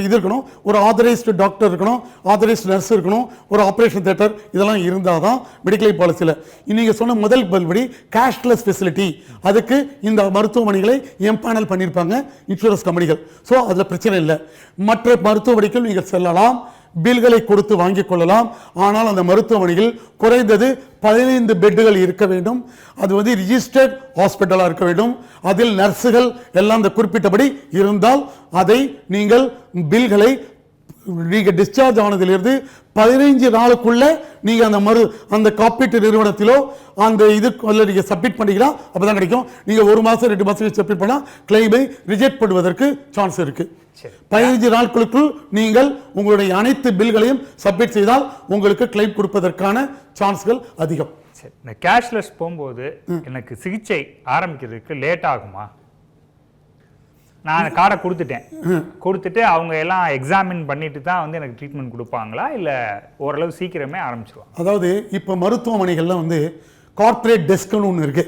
S2: இது இருக்கணும், ஒரு ஆதரைஸ்டு டாக்டர் இருக்கணும், ஆதரைஸ்டு நர்ஸ் இருக்கணும், ஒரு ஆப்ரேஷன் தியேட்டர், இதெல்லாம் இருந்தால் தான் மெடிக்ளைம் பாலிசியில். நீங்கள் சொன்ன முதல் படி கேஷ்லெஸ் ஃபெசிலிட்டி, அதுக்கு இந்த மருத்துவமனைகளை எம்பேனல் பண்ணியிருப்பாங்க இன்சூரன்ஸ் கம்பெனிகள். ஸோ அதில் பிரச்சனை இல்லை. மற்ற மருத்துவமனைகள் நீங்கள் செல்லலாம். பில்களை கொடுத்து வாங்கிக் கொள்ளலாம். ஆனால் அந்த மருத்துவமனையில் குறைந்தது 15 பெட்டுகள் இருக்க வேண்டும். அது வந்து ரிஜிஸ்டர்ட் ஹாஸ்பிட்டலாக இருக்க வேண்டும். அதில் நர்ஸுகள் எல்லாம் அந்த குறிப்பிட்டபடி இருந்தால் அதை நீங்கள் பில்களை நீங்க டிஸ்சார்ஜ் ஆனதிலிருந்து 15 நாளுக்குள்ள நீங்க அந்த காப்பீட்டு நிறுவனத்திலோ அந்த இதுக்குள்ள நீங்க சப்மிட் பண்ணிக்கலாம். அப்பதான் கிடைக்கும். நீங்க 1 மாசம் 2 மாசம் சப்மிட் பண்ணா கிளைமை ரிஜெக்ட் பண்ணுவதற்கு சான்ஸ் இருக்கு. 15 நாட்களுக்குள் நீங்கள் உங்களுடைய அனைத்து பில்களையும் சப்மிட் செய்தால் உங்களுக்கு கிளைம் கொடுப்பதற்கான சான்ஸ்கள் அதிகம்.
S1: இந்த கேஷ்லெஸ் போகும்போது எனக்கு சிகிச்சை ஆரம்பிக்கிறதுக்கு லேட் ஆகுமா? நான் கார்டை கொடுத்துட்டு அவங்க எல்லாம் எக்ஸாமின் பண்ணிட்டு தான் வந்து எனக்கு ட்ரீட்மெண்ட் கொடுப்பாங்களா, இல்லை ஓரளவு சீக்கிரமே ஆரம்பிச்சிருவாங்க?
S2: அதாவது இப்போ மருத்துவமனைகள்லாம் வந்து கார்ப்பரேட் டெஸ்க்னு ஒன்று இருக்கு.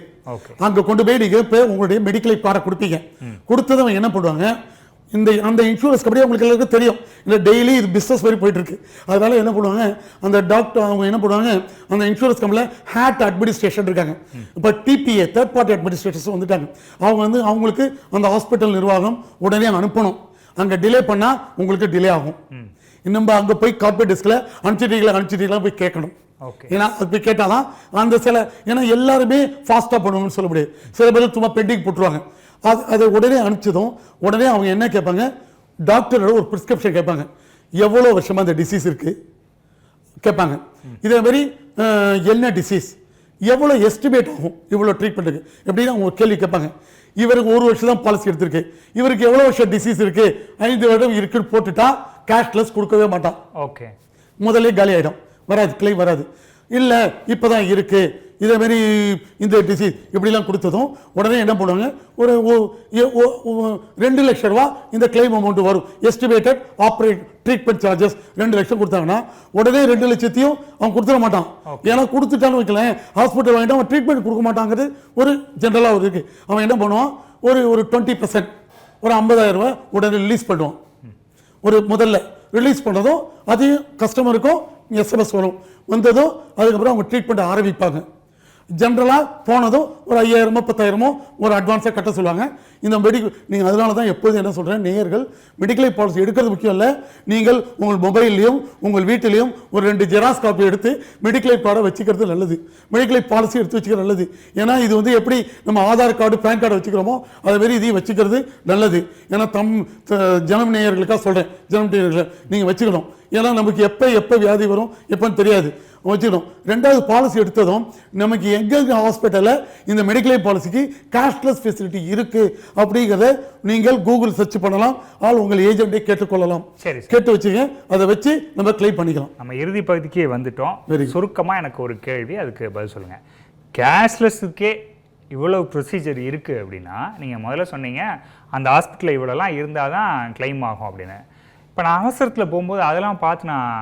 S2: அங்கே கொண்டு போய் நீங்கள் இப்போ உங்களுடைய மெடிக்கல் கார்டை கொடுப்பீங்க. கொடுத்தது என்ன பண்ணுவாங்க, அந்த இன்சூரன்ஸ் கம்பெனி உங்களுக்கு எல்லாருக்கும் தெரியும், இல்லை டெய்லி இது பிஸ்னஸ் மாதிரி போயிட்டு இருக்கு. அதனால என்ன பண்ணுவாங்க, அந்த டாக்டர் அவங்க என்ன பண்ணுவாங்க, அந்த இன்சூரன்ஸ் கம்பெனியில் ஹேட் அட்மினிஸ்ட்ரேஷன் இருக்காங்க. இப்போ டிபிஏ தேர்ட் பார்ட்டி அட்மினிஸ்ட்ரேட்டர்ஸ் வந்துட்டாங்க. அவங்க வந்து அவங்களுக்கு அந்த ஹாஸ்பிட்டல் நிர்வாகம் உடனே அனுப்பணும். அங்கே டிலே பண்ணால் உங்களுக்கு டிலே ஆகும். நம்ம அங்கே போய் கார்ப்பரேட் டெஸ்கில் அனுப்பிச்சிட்டீங்களா போய் கேட்கணும். ஏன்னா அது போய் கேட்டாதான் அந்த ஏன்னா எல்லாருமே ஃபாஸ்ட்டாக பண்ணணும்னு சொல்ல முடியாது. சில பேர் சும்மா பெண்டிங் போட்டுருவாங்க. அதை உடனே அனுப்பிச்சதும் உடனே அவங்க என்ன கேட்பாங்க, டாக்டரோட ஒரு ப்ரிஸ்கிரிப்ஷன் கேட்பாங்க. எவ்வளோ வருஷமா அந்த டிசீஸ் இருக்கு கேட்பாங்க. இதே மாதிரி என்ன டிசீஸ், எவ்வளோ எஸ்டிமேட் ஆகும் இவ்வளோ ட்ரீட்மெண்ட்டுக்கு எப்படின்னா அவங்க கேள்வி கேட்பாங்க. இவருக்கு 1 வருஷம் தான் பாலிசி எடுத்திருக்கு, இவருக்கு எவ்வளோ வருஷம் டிசீஸ் இருக்கு, 5 வருடம் இருக்குன்னு போட்டுட்டா கேஷ்லெஸ் கொடுக்கவே மாட்டான்.
S1: ஓகே, முதல்ல
S2: காலி ஆகிடும், வராது, கிளைம் வராது. இல்லை இப்போதான் இருக்கு இதே மாதிரி இந்த டிசீஸ் இப்படிலாம் கொடுத்ததும் உடனே என்ன பண்ணுவாங்க, ஒரு 2 லட்சம் ரூபா இந்த கிளைம் அமௌண்ட் வரும். எஸ்டிமேட்டட் ட்ரீட்மெண்ட் சார்ஜஸ் 2 லட்சம் கொடுத்தாங்கன்னா உடனே 2 லட்சத்தையும் அவன் கொடுத்துட மாட்டான். ஏன்னா கொடுத்துட்டான்னு வைக்கல, ஹாஸ்பிட்டல் வாங்கிட்டு அவன் ட்ரீட்மெண்ட் கொடுக்க மாட்டாங்கிறது ஒரு ஜென்ரலாக இருக்கு. அவன் என்ன பண்ணுவான், ஒரு 20% ஒரு 50,000 ரூபாய் உடனே ரிலீஸ் பண்ணுவான். ஒரு முதல்ல ரிலீஸ் பண்ணதும் அதையும் கஸ்டமருக்கும் எஸ்எம்எஸ் வரும். வந்ததும் அதுக்கப்புறம் அவங்க ட்ரீட்மெண்ட் ஆரம்பிப்பாங்க. ஜென்ரலாக போனதும் ஒரு 5,000 10,000 ஒரு அட்வான்ஸாக கட்ட சொல்லுவாங்க. இந்த நீங்கள் அதனால தான் எப்போதும் என்ன சொல்கிறேன், நேயர்கள் மெடிக்கல் பாலிசி எடுக்கிறது முக்கியம் இல்லை, நீங்கள் உங்கள் மொபைல்லையும் உங்கள் வீட்டிலையும் ஒரு 2 ஜெராக்ஸ் காப்பி எடுத்து மெடிக்கல் கார்டை வச்சுக்கிறது நல்லது. மெடிக்கல் பாலிசி எடுத்து வச்சுக்கிறது நல்லது. ஏன்னா இது வந்து எப்படி நம்ம ஆதார் கார்டு பேன் கார்டை வச்சுக்கிறோமோ அதேமாரி இதையும் வச்சுக்கிறது நல்லது. ஏன்னா ஜனம் நேயர்களுக்காக சொல்கிறேன், ஜனம் நேயர்களை நீங்கள் வச்சுக்கணும். ஏன்னா நமக்கு எப்போ வியாதி வரும் எப்போன்னு தெரியாது, வச்சுக்கணும். 2வது பாலிசி எடுத்ததும் நமக்கு எங்கெங்க ஹாஸ்பிட்டலில் இந்த மெடிக்கல் பாலிசிக்கு கேஷ்லெஸ் ஃபெசிலிட்டி இருக்கு அப்படிங்கிறத நீங்கள் கூகுள் சர்ச் பண்ணலாம். உங்கள் ஏஜென்ட்டை கேட்டுக்கொள்ளலாம்.
S1: சரி,
S2: கேட்டு வச்சுங்க, அதை வச்சு நம்ம கிளைம் பண்ணிக்கலாம்.
S1: நம்ம இறுதி பகுதிக்கே வந்துட்டோம். சுருக்கமாக எனக்கு ஒரு கேள்வி, அதுக்கு பதில் சொல்லுங்கள். கேஷ்லெஸ்ஸுக்கே இவ்வளவு ப்ரொசீஜர் இருக்குது அப்படின்னா, நீங்கள் முதல்ல சொன்னீங்க அந்த ஹாஸ்பிட்டலில் இவ்வளோலாம் இருந்தால் தான் கிளைம் ஆகும் அப்படின்னு. இப்போ நான் அவசரத்தில் போகும்போது அதெல்லாம் பார்த்து நான்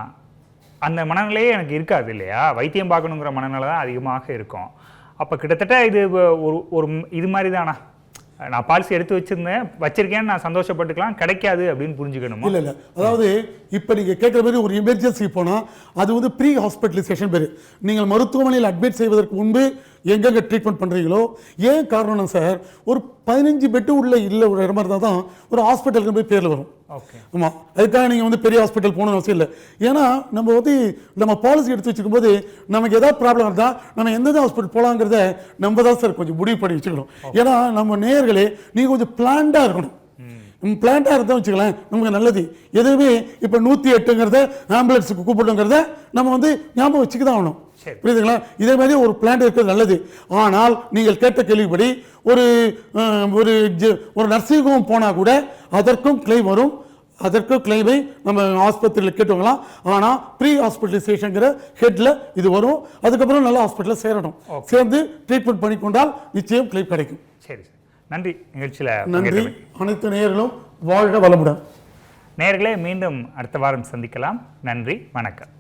S1: அந்த மனநிலையே எனக்கு இருக்காது இல்லையா, வைத்தியம் பார்க்கணுங்கிற மனநிலை தான் அதிகமாக இருக்கும். அப்போ கிட்டத்தட்ட இது ஒரு இது மாதிரி தானா, நான் பாலிசி எடுத்து வச்சிருக்கேன்னு நான் சந்தோஷப்பட்டுக்கலாம், கிடைக்காது அப்படின்னு புரிஞ்சுக்கணுமா?
S2: இல்லை, அதாவது இப்போ நீங்கள் கேட்குற மாதிரி ஒரு எமர்ஜென்சி போனால் அது வந்து ப்ரீ ஹாஸ்பிட்டலைசேஷன் பேர். நீங்கள் மருத்துவமனையில் அட்மிட் செய்வதற்கு முன்பு எங்கெங்கே ட்ரீட்மெண்ட் பண்ணுறீங்களோ, ஏன் காரணம் சார், ஒரு 15 பெட்டு உள்ள இல்லை ஒரு இடமா இருந்தால் தான் ஒரு ஹாஸ்பிட்டலுக்கு போய் பேரில் வரும். ஆமாம், அதுக்காக நீங்கள் வந்து பெரிய ஹாஸ்பிட்டல் போகணும்னு அவசியம் இல்லை. ஏன்னா நம்ம பாலிசி எடுத்து வச்சுக்கும் போது நமக்கு ஏதாவது ப்ராப்ளம் இருந்தால் நம்ம எந்த ஹாஸ்பிட்டல் போகலாங்கிறத நம்ம தான் சார் கொஞ்சம் முடிவு பண்ணி வச்சுக்கணும். ஏன்னா நம்ம நேயர்களே நீங்கள் கொஞ்சம் பிளான்டாக இருக்கணும். பிளான்டாக இருந்தால் வச்சுக்கலாம் நமக்கு நல்லது. எதுவுமே இப்போ 108ங்கிறத ஆம்புலன்ஸுக்கு கூப்பிடுங்கிறத நம்ம வந்து ஞாபகம் வச்சுக்க தான் ஆகணும். புரியுதுங்களா? இதே மாதிரி ஒரு பிளான் இருக்கிறது நல்லது. ஆனால் நீங்கள் கேட்ட கேள்விப்படி ஒரு நர்சிங் ஹோம் போனால் கூட அதற்கும் கிளைம் வரும். அதற்கும் கிளைமை நம்ம ஆஸ்பத்திரியில் கேட்டுவாங்களாம். ஆனால் ப்ரீ ஹாஸ்பிட்டலைசேஷனுங்கிற ஹெட்டில் இது வரும். அதுக்கப்புறம் நல்ல ஹாஸ்பிட்டலில் சேரணும். சேர்ந்து ட்ரீட்மெண்ட் பண்ணி கொண்டால் நிச்சயம் கிளைம் கிடைக்கும்.
S1: சரி, நன்றி. நிகழ்ச்சியில்
S2: நன்றி. அனைத்து நேயர்களும் வாழ்க வளமுடன்.
S1: நேயர்களே, மீண்டும் அடுத்த வாரம் சந்திக்கலாம். நன்றி, வணக்கம்.